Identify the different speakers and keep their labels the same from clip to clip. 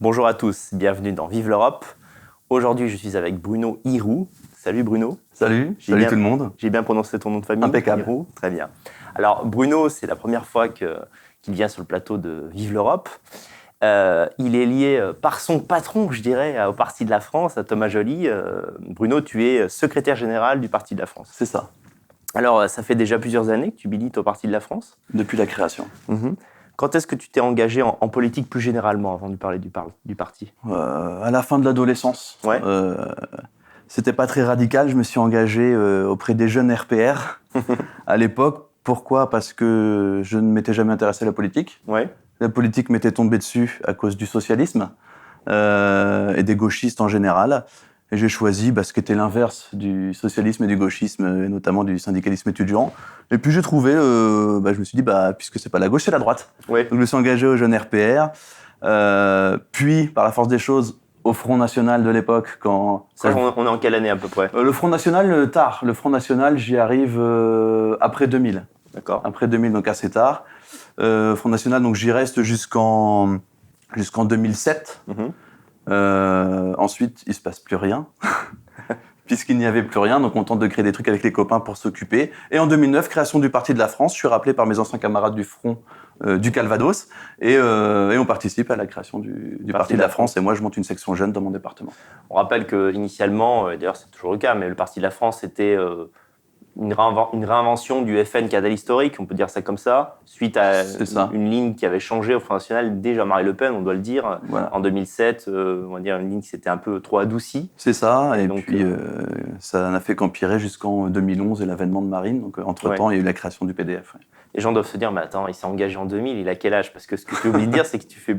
Speaker 1: Bonjour à tous, bienvenue dans Vive l'Europe. Aujourd'hui, je suis avec Bruno Hirou. Salut Bruno.
Speaker 2: Salut tout le monde.
Speaker 1: J'ai bien prononcé ton nom de famille.
Speaker 2: Impeccable.
Speaker 1: Hirou, très bien. Alors Bruno, c'est la première fois qu'il vient sur le plateau de Vive l'Europe. Il est lié par son patron, je dirais, au Parti de la France, à Thomas Joly. Bruno, tu es secrétaire général du Parti de la France.
Speaker 2: C'est ça.
Speaker 1: Alors, ça fait déjà plusieurs années que tu milites au Parti de la France.
Speaker 2: Depuis la création.
Speaker 1: Quand est-ce que tu t'es engagé en politique plus généralement, avant de parler du parti ?
Speaker 2: À la fin de l'adolescence.
Speaker 1: Ouais.
Speaker 2: C'était pas très radical. Je me suis engagé auprès des jeunes RPR à l'époque. Pourquoi ? Parce que je ne m'étais jamais intéressé à la politique.
Speaker 1: Ouais.
Speaker 2: La politique m'était tombée dessus à cause du socialisme et des gauchistes en général. Et j'ai choisi ce qui était l'inverse du socialisme et du gauchisme, et notamment du syndicalisme étudiant. Et puis j'ai trouvé, je me suis dit, puisque c'est pas la gauche, c'est la droite.
Speaker 1: Ouais.
Speaker 2: Donc je me suis engagé aux jeunes RPR. Puis, par la force des choses, au Front National de l'époque.
Speaker 1: On est en quelle année à peu près ?
Speaker 2: Le Front National, tard. Le Front National, j'y arrive après 2000.
Speaker 1: D'accord.
Speaker 2: Après 2000, donc assez tard. Front National, donc j'y reste jusqu'en 2007. Ensuite, il se passe plus rien, puisqu'il n'y avait plus rien, donc on tente de créer des trucs avec les copains pour s'occuper. Et en 2009, création du Parti de la France, je suis rappelé par mes anciens camarades du Front du Calvados, et on participe à la création du Parti de la France, et moi je monte une section jeune dans mon département.
Speaker 1: On rappelle qu'initialement, d'ailleurs c'est toujours le cas, mais le Parti de la France était une réinvention du FN cadre historique, on peut dire ça comme ça, suite à une ligne qui avait changé au Front National, déjà Marie Le Pen, on doit le dire, en 2007, on va dire une ligne qui s'était un peu trop adoucie.
Speaker 2: C'est ça, et
Speaker 1: donc,
Speaker 2: puis ça n'a fait qu'empirer jusqu'en 2011 et l'avènement de Marine, donc entre-temps il y a eu la création du PDF. Ouais.
Speaker 1: Les gens doivent se dire, mais attends, il s'est engagé en 2000, il a quel âge ? Parce que ce que tu oublies de dire, c'est que tu fais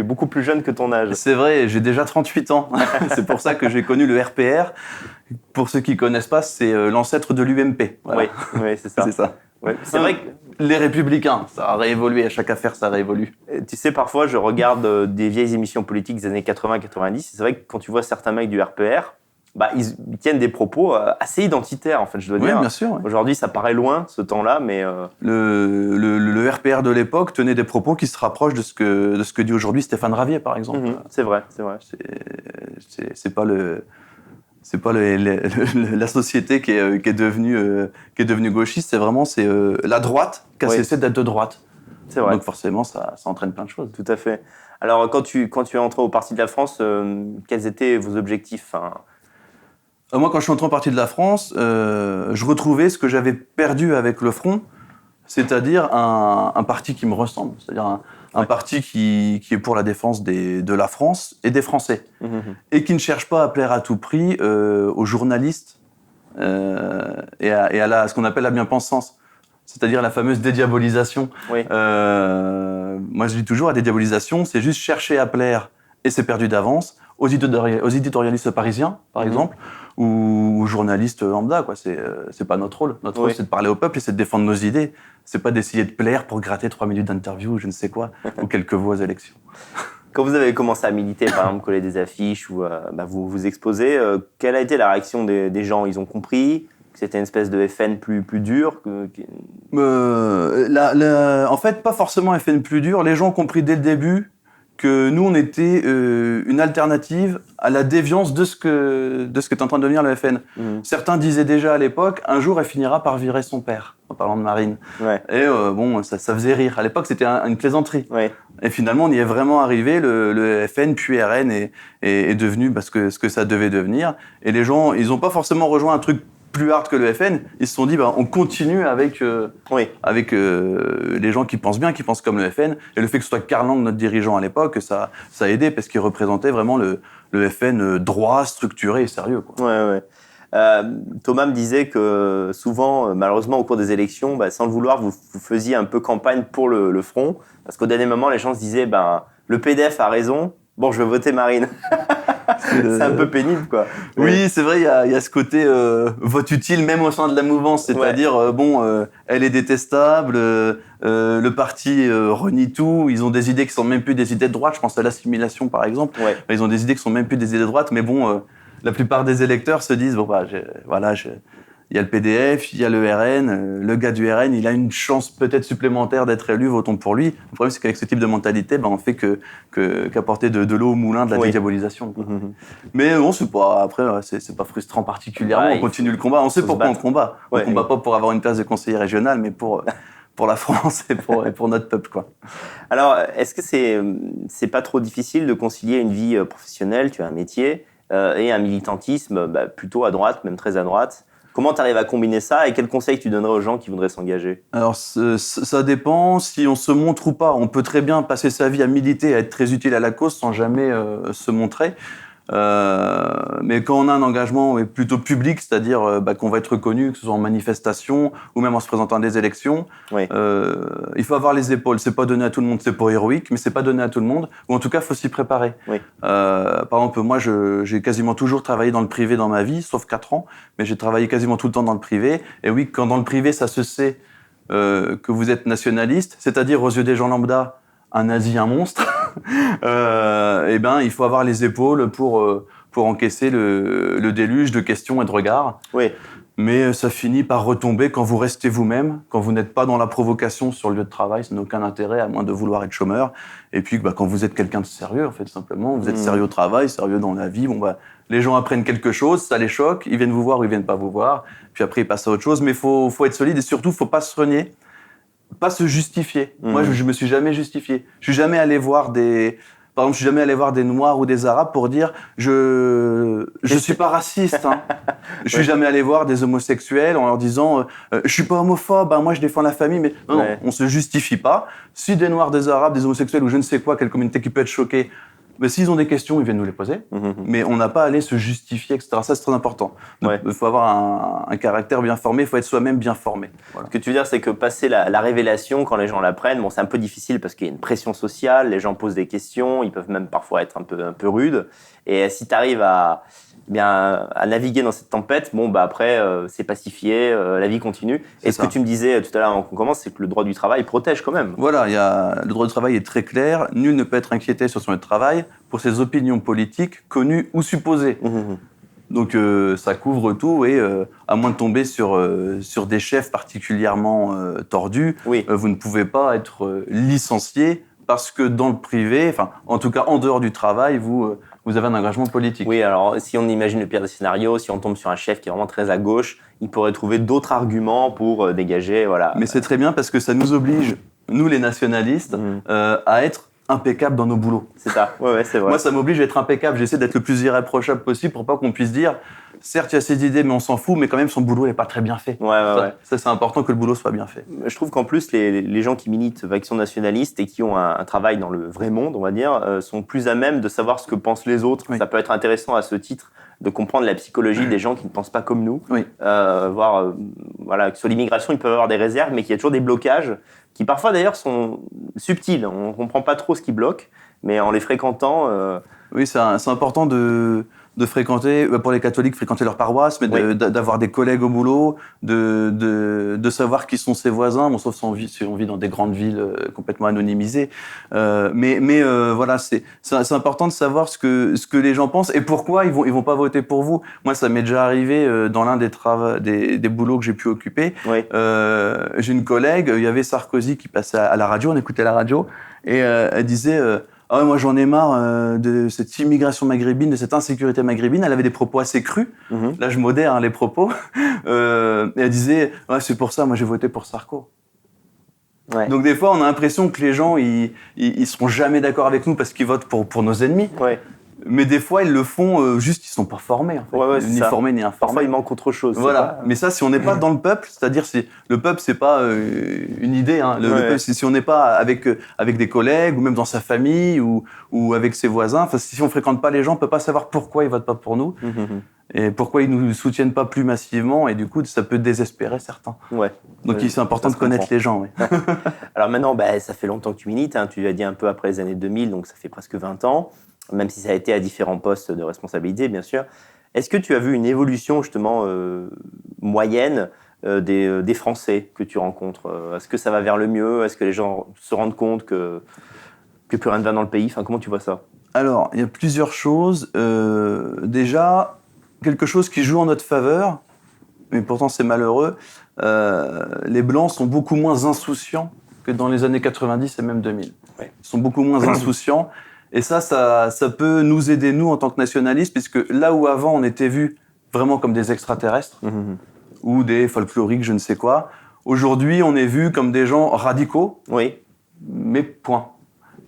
Speaker 1: beaucoup plus jeune que ton âge.
Speaker 2: C'est vrai, j'ai déjà 38 ans. C'est pour ça que j'ai connu le RPR. Pour ceux qui ne connaissent pas, c'est l'ancêtre de l'UMP. Voilà.
Speaker 1: Oui, c'est ça.
Speaker 2: C'est ça.
Speaker 1: Ouais. C'est vrai que
Speaker 2: les Républicains, ça a réévolué, à chaque affaire, ça réévolue.
Speaker 1: Tu sais, parfois, je regarde des vieilles émissions politiques des années 80-90, c'est vrai que quand tu vois certains mecs du RPR, ils tiennent des propos assez identitaires, en fait, je dois dire.
Speaker 2: Oui, bien sûr. Ouais.
Speaker 1: Aujourd'hui, ça paraît loin, ce temps-là, mais...
Speaker 2: Le RPR de l'époque tenait des propos qui se rapprochent de ce que dit aujourd'hui Stéphane Ravier, par exemple.
Speaker 1: C'est vrai.
Speaker 2: C'est pas la société qui est devenue gauchiste, c'est la droite qui a cessé d'être de droite.
Speaker 1: C'est vrai.
Speaker 2: Donc forcément, ça entraîne plein de choses.
Speaker 1: Tout à fait. Alors, quand tu es entré au Parti de la France, quels étaient vos objectifs ?
Speaker 2: Moi, quand je suis entré au Parti de la France, je retrouvais ce que j'avais perdu avec le Front, c'est-à-dire un parti qui me ressemble, c'est-à-dire un parti qui est pour la défense de la France et des Français, et qui ne cherche pas à plaire à tout prix aux journalistes et à ce qu'on appelle la bien-pensance, c'est-à-dire la fameuse dédiabolisation.
Speaker 1: Oui.
Speaker 2: Moi, je dis toujours, la dédiabolisation, c'est juste chercher à plaire, et c'est perdu d'avance, aux éditorialistes parisiens, par exemple, ou aux journalistes lambda, quoi. C'est pas notre rôle. Notre rôle, c'est de parler au peuple et c'est de défendre nos idées. C'est pas d'essayer de plaire pour gratter 3 minutes d'interview ou je ne sais quoi, ou quelques voix aux élections.
Speaker 1: Quand vous avez commencé à militer, par exemple, coller des affiches ou vous exposer, quelle a été la réaction des gens ? Ils ont compris que c'était une espèce de FN plus dur
Speaker 2: En fait, pas forcément FN plus dur. Les gens ont compris dès le début que nous, on était une alternative à la déviance de ce que est en train de devenir le FN. Certains disaient déjà à l'époque, un jour, elle finira par virer son père, en parlant de Marine.
Speaker 1: Ouais.
Speaker 2: Et ça faisait rire. À l'époque, c'était une plaisanterie.
Speaker 1: Ouais.
Speaker 2: Et finalement, on y est vraiment arrivé. Le FN, puis RN, est devenu ce que ça devait devenir. Et les gens, ils n'ont pas forcément rejoint un truc plus hard que le FN, ils se sont dit on continue avec les gens qui pensent bien, qui pensent comme le FN, et le fait que ce soit Karl Lang, notre dirigeant à l'époque, ça a aidé parce qu'il représentait vraiment le FN droit, structuré et sérieux, quoi.
Speaker 1: Ouais. Thomas me disait que souvent, malheureusement, au cours des élections, sans le vouloir, vous faisiez un peu campagne pour le Front, parce qu'au dernier moment, les gens se disaient le PDF a raison, bon, je vais voter Marine. C'est un peu pénible, quoi.
Speaker 2: Oui, c'est vrai, il y a ce côté vote utile, même au sein de la mouvance, c'est-à-dire, elle est détestable, le parti renie tout, ils ont des idées qui sont même plus des idées de droite, je pense à l'assimilation, par exemple.
Speaker 1: Ouais.
Speaker 2: Ils ont des idées qui sont même plus des idées de droite, mais la plupart des électeurs se disent, il y a le PDF, il y a le RN. Le gars du RN, il a une chance peut-être supplémentaire d'être élu, votons pour lui. Le problème, c'est qu'avec ce type de mentalité, on fait qu'apporter de l'eau au moulin de la dédiabolisation. Mais non, c'est pas frustrant particulièrement. On continue le combat. On sait pourquoi on combat. On combat pas pour avoir une place de conseiller régional, mais pour la France et pour notre peuple, quoi.
Speaker 1: Alors, est-ce que c'est pas trop difficile de concilier une vie professionnelle, tu as un métier, et un militantisme plutôt à droite, même très à droite? Comment tu arrives à combiner ça et quels conseils tu donnerais aux gens qui voudraient s'engager?
Speaker 2: Alors, ça dépend si on se montre ou pas. On peut très bien passer sa vie à militer, à être très utile à la cause sans jamais se montrer. Mais quand on a un engagement plutôt public, c'est-à-dire qu'on va être reconnu, que ce soit en manifestation ou même en se présentant à des élections, il faut avoir les épaules. C'est pas donné à tout le monde, c'est pas héroïque, mais c'est pas donné à tout le monde. Ou en tout cas, faut s'y préparer. Par exemple, moi, j'ai quasiment toujours travaillé dans le privé dans ma vie, sauf 4 ans, mais j'ai travaillé quasiment tout le temps dans le privé. Et oui, quand dans le privé, ça se sait que vous êtes nationaliste, c'est-à-dire aux yeux des gens lambda, un nazi, un monstre, il faut avoir les épaules pour encaisser le déluge de questions et de regards.
Speaker 1: Oui.
Speaker 2: Mais ça finit par retomber quand vous restez vous-même, quand vous n'êtes pas dans la provocation sur le lieu de travail, ça n'a aucun intérêt à moins de vouloir être chômeur. Et puis quand vous êtes quelqu'un de sérieux, en fait, simplement, vous êtes sérieux au travail, sérieux dans la vie, les gens apprennent quelque chose, ça les choque, ils viennent vous voir ou ils viennent pas vous voir, puis après ils passent à autre chose, mais faut être solide et surtout faut pas se renier. Pas se justifier. Moi, je me suis jamais justifié. Je suis jamais allé voir des Noirs ou des Arabes pour dire je suis pas raciste. Hein. Je suis jamais allé voir des homosexuels en leur disant je suis pas homophobe. Moi, je défends la famille. Mais non, on se justifie pas. Si des Noirs, des Arabes, des homosexuels ou je ne sais quoi, quelle communauté qui peut être choquée. Mais s'ils ont des questions, ils viennent nous les poser. Mais on n'a pas à aller se justifier, etc. Ça, c'est très important. Il faut avoir un caractère bien formé, il faut être soi-même bien formé. Voilà.
Speaker 1: Ce que tu veux dire, c'est que passer la révélation, quand les gens l'apprennent, c'est un peu difficile parce qu'il y a une pression sociale, les gens posent des questions, ils peuvent même parfois être un peu rudes. Et si tu arrives à naviguer dans cette tempête, après, c'est pacifié, la vie continue. Et ce que tu me disais tout à l'heure avant qu'on commence, c'est que le droit du travail protège quand même.
Speaker 2: Voilà, le droit du travail est très clair. Nul ne peut être inquiété sur son lieu de travail pour ses opinions politiques connues ou supposées. Donc ça couvre tout et à moins de tomber sur des chefs particulièrement tordus, vous ne pouvez pas être licencié parce que dans le privé, en tout cas en dehors du travail, vous avez un engagement politique.
Speaker 1: Oui, alors si on imagine le pire des scénarios, si on tombe sur un chef qui est vraiment très à gauche, il pourrait trouver d'autres arguments pour dégager, voilà.
Speaker 2: Mais c'est très bien parce que ça nous oblige, nous les nationalistes, à être impeccables dans nos boulots.
Speaker 1: C'est ça, ouais, c'est vrai.
Speaker 2: Moi, ça m'oblige à être impeccable. J'essaie d'être le plus irréprochable possible pour pas qu'on puisse dire certes, il y a ses idées, mais on s'en fout, mais quand même, son boulot n'est pas très bien fait. Ça, c'est important que le boulot soit bien fait.
Speaker 1: Je trouve qu'en plus, les gens qui militent avec son nationaliste et qui ont un travail dans le vrai monde, on va dire, sont plus à même de savoir ce que pensent les autres. Ça peut être intéressant à ce titre de comprendre la psychologie des gens qui ne pensent pas comme nous. Voir, sur l'immigration, ils peuvent avoir des réserves, mais qu'il y a toujours des blocages qui parfois d'ailleurs sont subtils. On ne comprend pas trop ce qui bloque, mais en les fréquentant...
Speaker 2: Oui, c'est important de fréquenter, pour les catholiques, fréquenter leur paroisse, mais d'avoir des collègues au boulot, de savoir qui sont ses voisins, sauf si on vit dans des grandes villes complètement anonymisées. Voilà, c'est important de savoir ce que les gens pensent et pourquoi ils vont pas voter pour vous. Moi, ça m'est déjà arrivé dans l'un des boulots que j'ai pu occuper. J'ai une collègue, il y avait Sarkozy qui passait à la radio, on écoutait la radio, et elle disait... moi j'en ai marre de cette immigration maghrébine, de cette insécurité maghrébine. Elle avait des propos assez crus. Là je modère les propos. Et elle disait c'est pour ça, moi j'ai voté pour Sarko. Donc des fois on a l'impression que les gens ils seront jamais d'accord avec nous parce qu'ils votent pour nos ennemis. Mais des fois, ils le font juste, ils sont pas formés, en fait. Ni formés, ni informés.
Speaker 1: Parfois, il manque autre chose.
Speaker 2: Voilà. Mais ça, si on n'est pas dans le peuple, c'est-à-dire, le peuple, c'est pas une idée, hein. Le peuple, si on n'est pas avec des collègues, ou même dans sa famille, ou avec ses voisins, si on fréquente pas les gens, on peut pas savoir pourquoi ils votent pas pour nous. Et pourquoi ils nous soutiennent pas plus massivement, et du coup, ça peut désespérer certains. Donc, c'est important de connaître les gens.
Speaker 1: Alors maintenant, ça fait longtemps que tu milites, hein. Tu l'as dit un peu après les années 2000, donc ça fait presque 20 ans. Même si ça a été à différents postes de responsabilité, bien sûr. Est-ce que tu as vu une évolution, justement, moyenne des Français que tu rencontres? Est-ce que ça va vers le mieux? Est-ce que les gens se rendent compte que plus rien ne va dans le pays? Comment tu vois ça?
Speaker 2: Alors, il y a plusieurs choses. Déjà, quelque chose qui joue en notre faveur, mais pourtant c'est malheureux, les Blancs sont beaucoup moins insouciants que dans les années 90 et même 2000.
Speaker 1: Ouais.
Speaker 2: Ils sont beaucoup moins insouciants. Et ça peut nous aider, nous, en tant que nationalistes, puisque là où avant on était vus vraiment comme des extraterrestres, ou des folkloriques, je ne sais quoi, aujourd'hui on est vus comme des gens radicaux, mais point.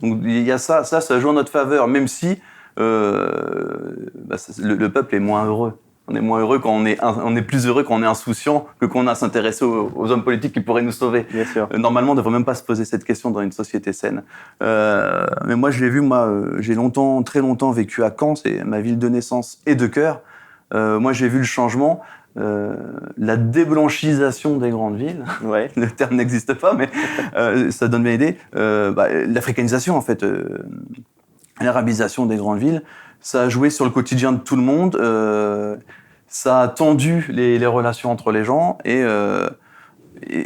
Speaker 2: Donc il y a ça joue en notre faveur, même si le peuple est moins heureux. On est moins heureux quand on est plus heureux quand on est insouciant que qu'on a à s'intéresser aux hommes politiques qui pourraient nous sauver.
Speaker 1: Bien sûr.
Speaker 2: Normalement, on ne devrait même pas se poser cette question dans une société saine. Mais moi, je l'ai vu. J'ai très longtemps vécu à Caen, c'est ma ville de naissance et de cœur. Moi, j'ai vu le changement, la déblanchisation des grandes villes.
Speaker 1: Ouais.
Speaker 2: Le terme n'existe pas, mais ça donne bien idée. L'africanisation, en fait, l'arabisation des grandes villes. Ça a joué sur le quotidien de tout le monde, ça a tendu les relations entre les gens et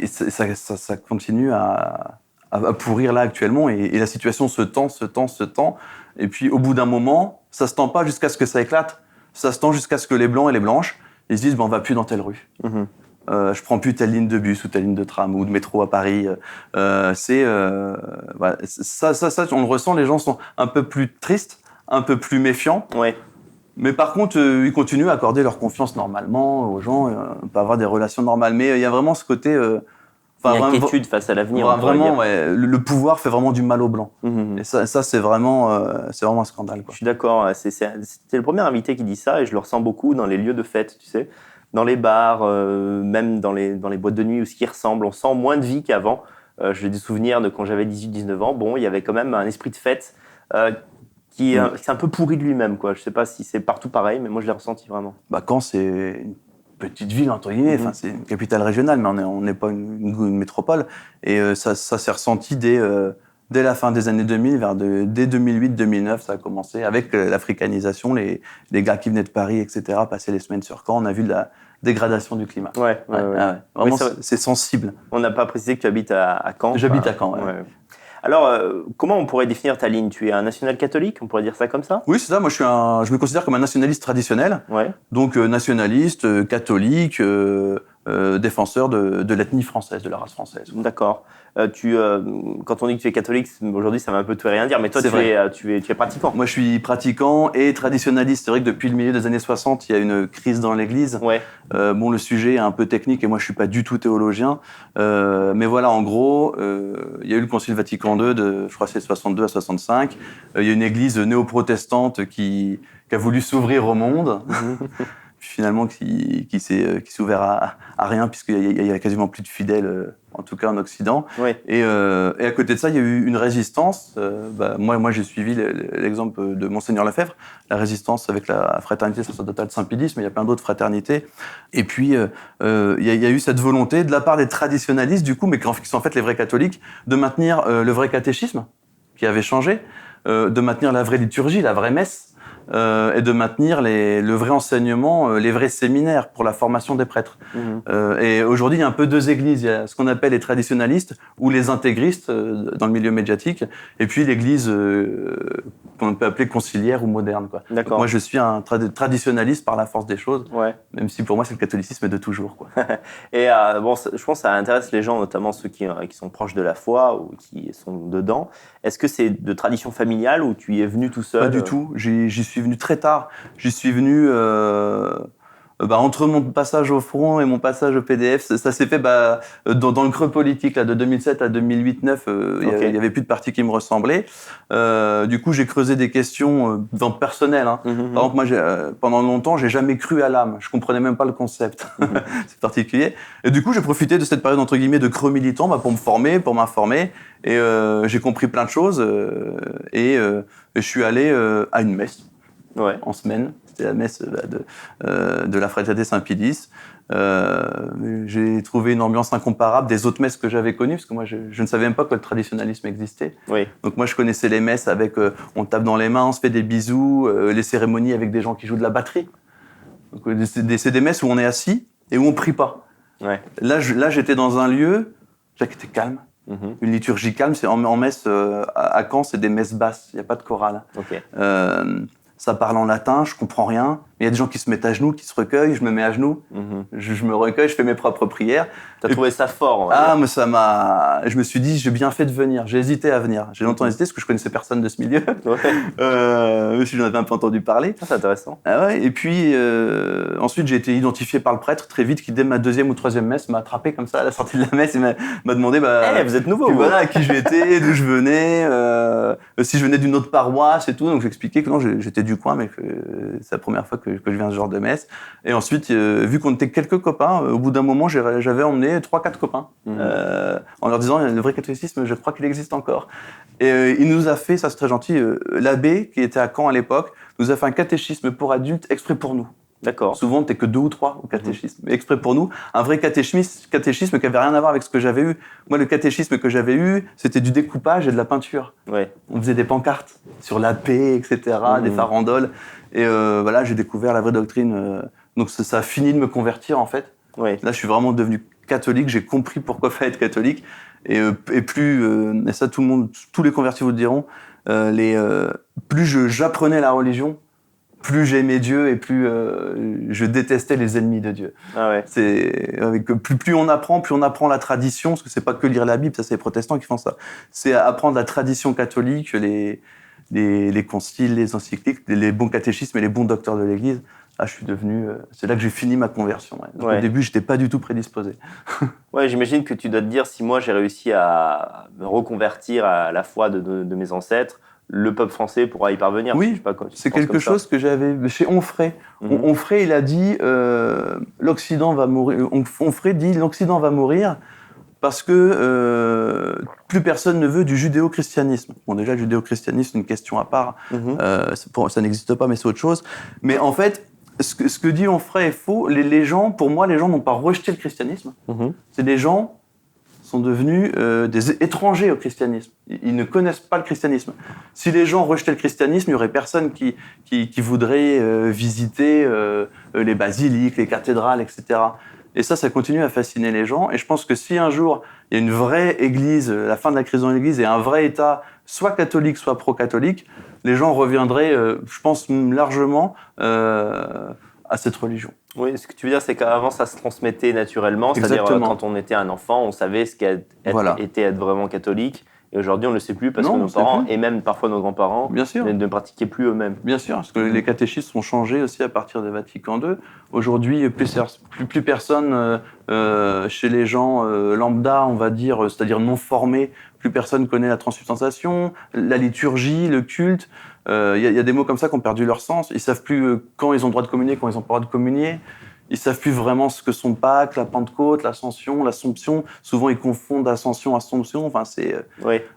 Speaker 2: ça continue à pourrir là actuellement et la situation se tend. Et puis au bout d'un moment, ça se tend pas jusqu'à ce que ça éclate, ça se tend jusqu'à ce que les Blancs et les Blanches ils se disent on va plus dans telle rue. Je prends plus telle ligne de bus ou telle ligne de tram ou de métro à Paris. Voilà, ça, on le ressent, les gens sont un peu plus tristes, un peu plus méfiants.
Speaker 1: Ouais.
Speaker 2: Mais par contre, ils continuent à accorder leur confiance normalement aux gens, on peut avoir des relations normales. Mais il y a vraiment ce côté...
Speaker 1: une inquiétude face à l'avenir.
Speaker 2: Vraiment, le pouvoir fait vraiment du mal aux Blancs. Et ça c'est vraiment un scandale, quoi.
Speaker 1: Je suis d'accord. C'était le premier invité qui dit ça et je le ressens beaucoup dans les lieux de fête, tu sais. Dans les bars, même dans les boîtes de nuit ou ce qui ressemble. On sent moins de vie qu'avant. J'ai des souvenirs de quand j'avais 18-19 ans. Bon, il y avait quand même un esprit de fête qui est un peu pourri de lui-même, quoi. Je sais pas si c'est partout pareil, mais moi je l'ai ressenti vraiment.
Speaker 2: Caen, c'est une petite ville, entre guillemets. Enfin, c'est une capitale régionale, mais on n'est pas une métropole. Et ça s'est ressenti dès la fin des années 2000, dès 2008-2009, ça a commencé avec l'africanisation, les gars qui venaient de Paris, etc., passaient les semaines sur Caen. On a vu de la dégradation du climat.
Speaker 1: Ouais.
Speaker 2: Vraiment, c'est sensible.
Speaker 1: On n'a pas précisé que tu habites à Caen.
Speaker 2: J'habite à Caen, ouais.
Speaker 1: Alors, comment on pourrait définir ta ligne ? Tu es un national catholique, on pourrait dire ça comme ça ?
Speaker 2: Oui, c'est ça. Moi, je me considère comme un nationaliste traditionnel.
Speaker 1: Ouais.
Speaker 2: Donc, nationaliste, catholique, défenseur de l'ethnie française, de la race française.
Speaker 1: D'accord. Quand on dit que tu es catholique, aujourd'hui, ça va un peu tout et rien dire, mais toi, tu es pratiquant.
Speaker 2: Moi, je suis pratiquant et traditionnaliste. C'est vrai que depuis le milieu des années 60, il y a une crise dans l'Église.
Speaker 1: Ouais.
Speaker 2: Le sujet est un peu technique et moi, je suis pas du tout théologien. Mais voilà, en gros, il y a eu le Concile Vatican II je crois que c'est 62 à 65. Il y a une Église néo-protestante qui a voulu s'ouvrir au monde. Finalement qui s'est ouvert à rien puisqu'il y a quasiment plus de fidèles, en tout cas en Occident.
Speaker 1: Oui.
Speaker 2: Et à côté de ça, il y a eu une résistance. Moi, j'ai suivi l'exemple de Monseigneur Lefebvre, la résistance avec la fraternité sacerdotale Saint-Pédis, mais il y a plein d'autres fraternités. Et puis, il y a eu cette volonté de la part des traditionalistes, du coup, mais qui sont en fait les vrais catholiques, de maintenir le vrai catéchisme, qui avait changé, de maintenir la vraie liturgie, la vraie messe, et de maintenir le vrai enseignement, les vrais séminaires pour la formation des prêtres. Et aujourd'hui, il y a un peu deux églises. Il y a ce qu'on appelle les traditionalistes ou les intégristes dans le milieu médiatique, et puis l'église qu'on peut appeler conciliaire ou moderne, quoi.
Speaker 1: D'accord.
Speaker 2: Moi, je suis un traditionnaliste par la force des choses, même si pour moi, c'est le catholicisme de toujours, quoi.
Speaker 1: Et je pense que ça intéresse les gens, notamment ceux qui sont proches de la foi ou qui sont dedans. Est-ce que c'est de tradition familiale ou tu y es venu tout seul ?
Speaker 2: Pas du tout. J'y suis venu très tard. J'y suis venu entre mon passage au front et mon passage au PDF. Ça s'est fait dans le creux politique là, de 2007 à 2008-2009. Il y avait plus de parti qui me ressemblait. Du coup, j'ai creusé des questions personnelles. Par exemple, moi, pendant longtemps, j'ai jamais cru à l'âme. Je comprenais même pas le concept. C'est particulier. Et du coup, j'ai profité de cette période entre guillemets de creux militant pour me former, pour m'informer. Et j'ai compris plein de choses. Et je suis allé à une messe. En semaine, c'était la messe de la fraternité Saint-Pédis. J'ai trouvé une ambiance incomparable des autres messes que j'avais connues, parce que moi, je ne savais même pas que le traditionnalisme existait.
Speaker 1: Oui.
Speaker 2: Donc moi, je connaissais les messes avec on tape dans les mains, on se fait des bisous, les cérémonies avec des gens qui jouent de la batterie. Donc, c'est des messes où on est assis et où on prie pas.
Speaker 1: Ouais.
Speaker 2: Là, j'étais dans un lieu qui était calme. Une liturgie calme. C'est en messe à Caen, c'est des messes basses. Il n'y a pas de chorale.
Speaker 1: Okay.
Speaker 2: Ça parle en latin, je comprends rien, mais il Il y a des gens qui se mettent à genoux, qui se recueillent, je me mets à genoux, je me recueille, je fais mes propres prières.
Speaker 1: T'as trouvé ça fort?
Speaker 2: Mais je me suis dit, j'ai bien fait de venir. J'ai hésité à venir. J'ai longtemps hésité parce que je connaissais personne de ce milieu. Même si j'en avais un peu entendu parler.
Speaker 1: Ça, c'est intéressant.
Speaker 2: Et puis, ensuite, j'ai été identifié par le prêtre très vite qui, dès ma 2e ou 3e messe, m'a attrapé comme ça à la sortie de la messe et m'a demandé,
Speaker 1: vous êtes nouveau,
Speaker 2: voilà, qui j'étais, d'où je venais, si je venais d'une autre paroisse et tout. Donc, j'expliquais que non, j'étais du coin, mais que c'est la première fois que je viens à ce genre de messe. Et ensuite, vu qu'on était quelques copains, au bout d'un moment, j'avais emmené 3-4 copains, en leur disant, le vrai catholicisme, je crois qu'il existe encore. Et il nous a fait, ça c'est très gentil, l'abbé, qui était à Caen à l'époque, nous a fait un catéchisme pour adultes exprès pour nous.
Speaker 1: D'accord.
Speaker 2: Souvent, t'es que 2 ou 3 au catéchisme. Exprès pour nous, un vrai catéchisme qui avait rien à voir avec ce que j'avais eu. Moi, le catéchisme que j'avais eu, c'était du découpage et de la peinture.
Speaker 1: Ouais.
Speaker 2: On faisait des pancartes sur la paix, etc., des farandoles. Et voilà, j'ai découvert la vraie doctrine. Donc ça a fini de me convertir, en fait.
Speaker 1: Ouais.
Speaker 2: Là, je suis vraiment devenu catholique. J'ai compris pourquoi fallait être catholique. Et ça, tous les convertis vous le diront, plus j'apprenais la religion, plus j'aimais Dieu et plus je détestais les ennemis de Dieu.
Speaker 1: Ah ouais.
Speaker 2: Plus on apprend la tradition, parce que c'est pas que lire la Bible, ça c'est les protestants qui font ça. C'est apprendre la tradition catholique, les conciles, les encycliques, les bons catéchismes et les bons docteurs de l'Église. Là, c'est là que j'ai fini ma conversion. Ouais. Donc, au début, j'étais pas du tout prédisposé.
Speaker 1: Ouais, j'imagine que tu dois te dire, si moi j'ai réussi à me reconvertir à la foi de mes ancêtres, le peuple français pourra y parvenir.
Speaker 2: Oui, c'est quelque chose que j'avais chez Onfray. Onfray, il a dit l'Occident va mourir. Onfray dit l'Occident va mourir parce que plus personne ne veut du judéo-christianisme. Bon, déjà, le judéo-christianisme, c'est une question à part. Ça n'existe pas, mais c'est autre chose. Mais en fait, ce que dit Onfray est faux. Pour moi, les gens n'ont pas rejeté le christianisme. C'est des gens sont devenus des étrangers au christianisme. Ils ne connaissent pas le christianisme. Si les gens rejetaient le christianisme, il n'y aurait personne qui voudrait visiter les basiliques, les cathédrales, etc. Et ça continue à fasciner les gens. Et je pense que si un jour, il y a une vraie église, la fin de la crise dans l'église, et un vrai État, soit catholique, soit pro-catholique, les gens reviendraient, je pense, largement à cette religion.
Speaker 1: Oui, ce que tu veux dire, c'est qu'avant, ça se transmettait naturellement.
Speaker 2: Exactement.
Speaker 1: C'est-à-dire, quand on était un enfant, on savait ce qu'était être vraiment catholique. Et aujourd'hui, on ne le sait plus parce que nos parents, et même parfois nos grands-parents, ne pratiquaient plus eux-mêmes.
Speaker 2: Bien sûr, parce que les catéchismes ont changé aussi à partir de Vatican II. Aujourd'hui, plus personne, chez les gens lambda, on va dire, c'est-à-dire non formés, plus personne connaît la transsubstantiation, la liturgie, le culte. Il y a des mots comme ça qui ont perdu leur sens. Ils savent plus quand ils ont le droit de communier, quand ils ont pas le droit de communier. Ils savent plus vraiment ce que sont Pâques, la Pentecôte, l'Ascension, l'Assomption. Souvent, ils confondent Ascension, Assomption. Enfin,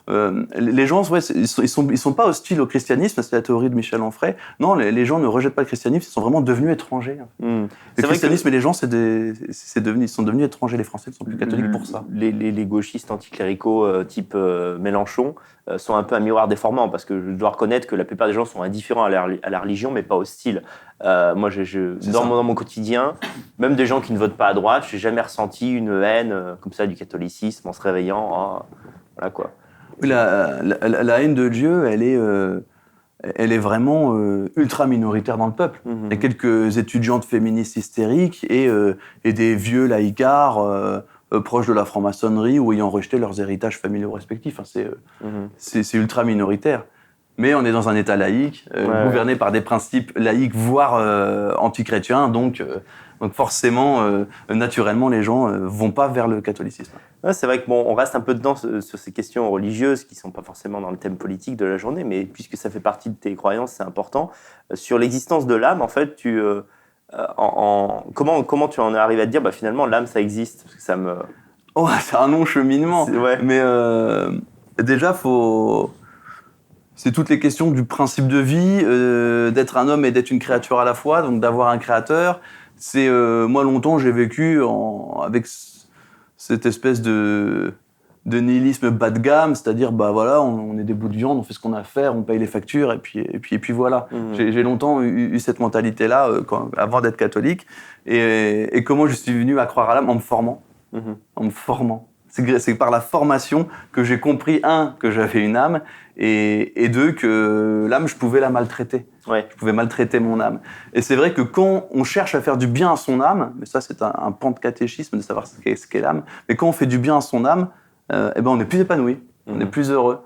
Speaker 2: les gens, ils sont pas hostiles au christianisme. C'est la théorie de Michel Onfray. Non, les gens ne rejettent pas le christianisme. Ils sont vraiment devenus étrangers. Le christianisme et les gens, ils sont devenus étrangers. Les Français ne sont plus catholiques pour ça.
Speaker 1: Les gauchistes anticléricaux type Mélenchon sont un peu un miroir déformant, parce que je dois reconnaître que la plupart des gens sont indifférents à la religion, mais pas hostiles. Moi, dans mon quotidien, même des gens qui ne votent pas à droite, je n'ai jamais ressenti une haine comme ça du catholicisme en se réveillant. Voilà quoi.
Speaker 2: La haine de Dieu, elle est vraiment ultra minoritaire dans le peuple. Il y a quelques étudiantes féministes hystériques et des vieux laïcards proches de la franc-maçonnerie ou ayant rejeté leurs héritages familiaux respectifs. C'est ultra minoritaire. Mais on est dans un État laïque, gouverné par des principes laïques, voire anti-chrétiens. Donc forcément, naturellement, les gens vont pas vers le catholicisme.
Speaker 1: Ouais, c'est vrai que on reste un peu dedans sur ces questions religieuses qui sont pas forcément dans le thème politique de la journée, mais puisque ça fait partie de tes croyances, c'est important. Sur l'existence de l'âme, en fait, comment tu en es arrivé à te dire, finalement, l'âme, ça existe? Parce que ça me...
Speaker 2: Oh, c'est un long cheminement. Mais déjà, c'est toutes les questions du principe de vie, d'être un homme et d'être une créature à la fois, donc d'avoir un créateur. Moi, longtemps, j'ai vécu avec cette espèce de nihilisme bas de gamme, c'est-à-dire, on est des bouts de viande, on fait ce qu'on a à faire, on paye les factures, et puis voilà. J'ai longtemps eu cette mentalité-là, avant d'être catholique. Et comment je suis venu à croire à l'âme? En me formant. En me formant. C'est par la formation que j'ai compris, que j'avais une âme, et deux, que l'âme, je pouvais la maltraiter.
Speaker 1: Ouais.
Speaker 2: Je pouvais maltraiter mon âme. Et c'est vrai que quand on cherche à faire du bien à son âme, mais ça c'est un pan de catéchisme de savoir ce qu'est l'âme, mais quand on fait du bien à son âme, on est plus épanoui, on est plus heureux.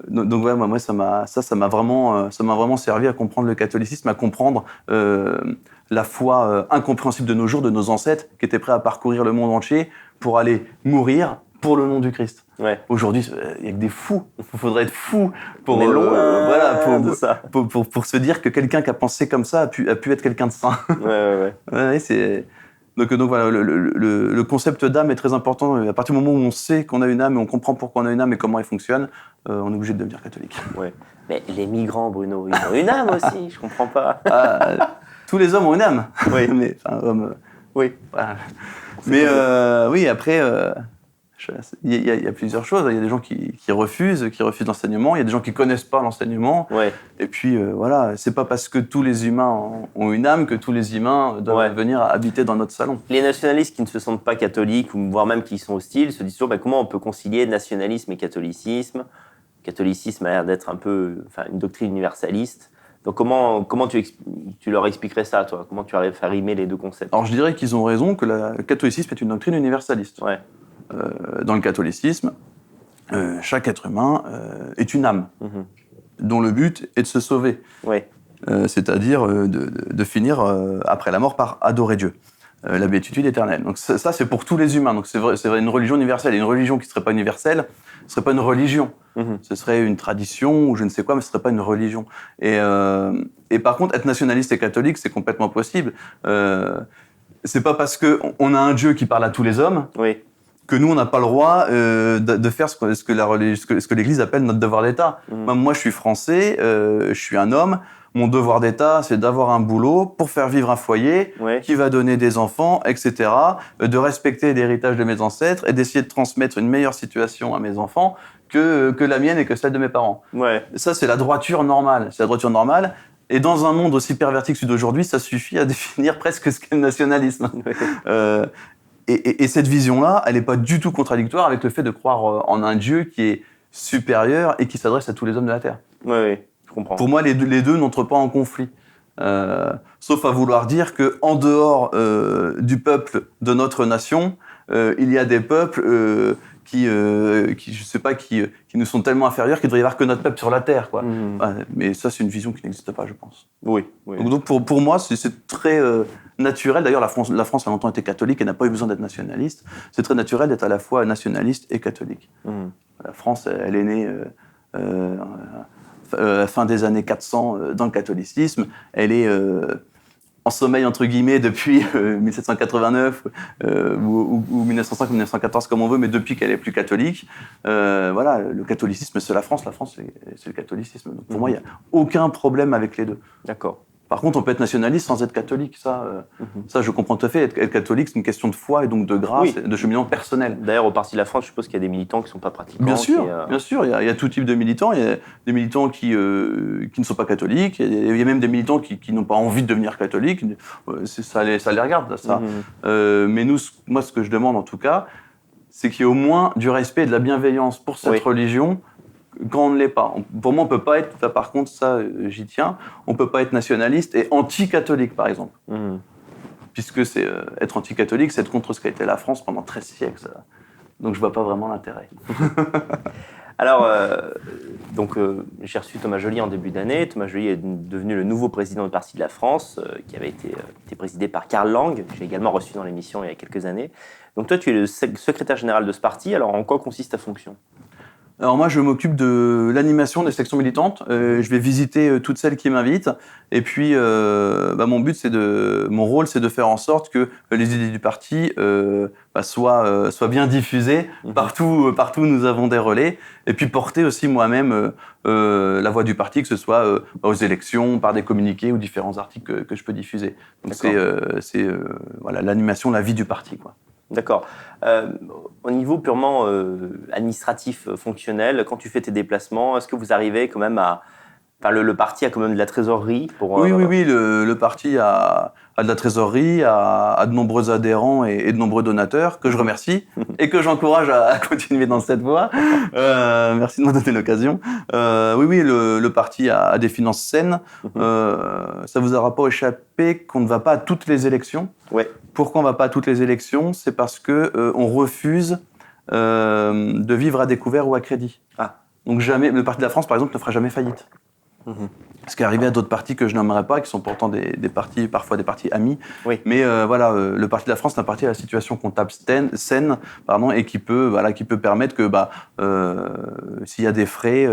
Speaker 2: Donc ouais, moi ça m'a vraiment servi à comprendre le catholicisme, à comprendre la foi incompréhensible de nos jours, de nos ancêtres, qui étaient prêts à parcourir le monde entier pour aller mourir pour le nom du Christ.
Speaker 1: Ouais.
Speaker 2: Aujourd'hui, il n'y a que des fous. Il faudrait être fou pour, pour se dire que quelqu'un qui a pensé comme ça a pu être quelqu'un de saint.
Speaker 1: Ouais.
Speaker 2: Donc voilà, le concept d'âme est très important. À partir du moment où on sait qu'on a une âme et on comprend pourquoi on a une âme et comment elle fonctionne, on est obligé de devenir catholique.
Speaker 1: Ouais. Mais les migrants, Bruno, ils ont une âme aussi, je comprends pas.
Speaker 2: Tous les hommes ont une âme.
Speaker 1: Oui.
Speaker 2: Mais,
Speaker 1: oui.
Speaker 2: Voilà. Mais oui, après, il y a plusieurs choses. Il y a des gens qui refusent l'enseignement. Il y a des gens qui connaissent pas l'enseignement.
Speaker 1: Ouais.
Speaker 2: Et puis voilà, c'est pas parce que tous les humains ont une âme que tous les humains doivent venir habiter dans notre salon.
Speaker 1: Les nationalistes qui ne se sentent pas catholiques, ou voire même qui sont hostiles, se disent toujours comment on peut concilier nationalisme et catholicisme. Le catholicisme a l'air d'être un peu une doctrine universaliste. Donc comment tu leur expliquerais ça, toi? Comment tu arrives à rimer les deux concepts?
Speaker 2: Alors je dirais qu'ils ont raison, que le catholicisme est une doctrine universaliste.
Speaker 1: Ouais.
Speaker 2: Dans le catholicisme, chaque être humain est une âme, dont le but est de se sauver.
Speaker 1: Ouais.
Speaker 2: C'est-à-dire de finir après la mort par adorer Dieu. La béatitude éternelle. Donc ça, c'est pour tous les humains. Donc c'est vrai, une religion universelle. Et une religion qui ne serait pas universelle, ce ne serait pas une religion. Ce serait une tradition ou je ne sais quoi, mais ce ne serait pas une religion. Et par contre, être nationaliste et catholique, c'est complètement possible. C'est pas parce qu'on a un Dieu qui parle à tous les hommes que nous, on n'a pas le droit de faire ce que l'Église appelle notre devoir d'État. Moi, je suis français, je suis un homme. Mon devoir d'État, c'est d'avoir un boulot pour faire vivre un foyer qui va donner des enfants, etc., de respecter l'héritage de mes ancêtres et d'essayer de transmettre une meilleure situation à mes enfants que la mienne et que celle de mes parents.
Speaker 1: Ouais.
Speaker 2: Ça, c'est la droiture normale. C'est la droiture normale. Et dans un monde aussi perverti que celui d'aujourd'hui, ça suffit à définir presque ce qu'est le nationalisme. Et cette vision-là, elle n'est pas du tout contradictoire avec le fait de croire en un Dieu qui est supérieur et qui s'adresse à tous les hommes de la Terre.
Speaker 1: Oui, je comprends.
Speaker 2: Pour moi, les deux n'entrent pas en conflit. Sauf à vouloir dire qu'en dehors du peuple de notre nation, il y a des peuples qui je sais pas, qui nous sont tellement inférieurs qu'il devrait y avoir que notre peuple sur la Terre, quoi. Mais ça, c'est une vision qui n'existe pas, je pense.
Speaker 1: Oui.
Speaker 2: Donc pour moi, c'est très naturel. D'ailleurs, la France a longtemps été catholique et n'a pas eu besoin d'être nationaliste. C'est très naturel d'être à la fois nationaliste et catholique. La France, elle est née fin des années 400 dans le catholicisme. Elle est en sommeil, entre guillemets, depuis 1789 ou 1905 ou 1914, comme on veut, mais depuis qu'elle est plus catholique. Voilà, le catholicisme, c'est la France, c'est le catholicisme. Donc pour moi, il n'y a aucun problème avec les deux.
Speaker 1: D'accord.
Speaker 2: Par contre, on peut être nationaliste sans être catholique. Ça, je comprends tout à fait. Être catholique, c'est une question de foi et donc de grâce, de cheminement personnel.
Speaker 1: D'ailleurs, au Parti de la France, je suppose qu'il y a des militants qui ne sont pas pratiquants.
Speaker 2: Bien sûr. Il y a tout type de militants. Il y a des militants qui ne sont pas catholiques. Il y a même des militants qui n'ont pas envie de devenir catholiques. Ça les regarde, ça. Mais moi, ce que je demande, en tout cas, c'est qu'il y ait au moins du respect et de la bienveillance pour cette religion, quand on ne l'est pas. Pour moi, on ne peut pas être, par contre, ça, j'y tiens, on ne peut pas être nationaliste et anti-catholique, par exemple. Puisque être anti-catholique, c'est être contre ce qu'a été la France pendant 13 siècles. Ça. Donc je ne vois pas vraiment l'intérêt.
Speaker 1: Alors, j'ai reçu Thomas Joly en début d'année. Thomas Joly est devenu le nouveau président du Parti de la France, qui avait été présidé par Karl Lang. J'ai également reçu dans l'émission il y a quelques années. Donc toi, tu es le secrétaire général de ce parti. Alors, en quoi consiste ta fonction ?
Speaker 2: Alors moi, je m'occupe de l'animation des sections militantes. Je vais visiter toutes celles qui m'invitent. Et puis, mon rôle, c'est de faire en sorte que les idées du parti soient bien diffusées partout où nous avons des relais. Et puis porter aussi moi-même la voix du parti, que ce soit aux élections, par des communiqués ou différents articles que je peux diffuser. Donc c'est l'animation, la vie du parti, quoi.
Speaker 1: D'accord. Au niveau purement administratif, fonctionnel, quand tu fais tes déplacements, est-ce que vous arrivez quand même à Enfin, le parti a quand même de la trésorerie pour...
Speaker 2: Oui, le parti a de la trésorerie, a de nombreux adhérents et de nombreux donateurs, que je remercie et que j'encourage à continuer dans cette voie. Merci de m'en donner l'occasion. Le parti a des finances saines. Ça vous aura pas échappé qu'on ne va pas à toutes les élections.
Speaker 1: Ouais.
Speaker 2: Pourquoi on ne va pas à toutes les élections ? C'est parce qu'on refuse de vivre à découvert ou à crédit.
Speaker 1: Ah.
Speaker 2: Donc jamais, le Parti de la France, par exemple, ne fera jamais faillite. Ce qui est arrivé à d'autres partis que je nommerai pas, qui sont pourtant des partis, parfois des partis amis.
Speaker 1: Oui. Mais
Speaker 2: le Parti de la France, c'est un parti à la situation comptable saine, et qui peut permettre que s'il y a des frais,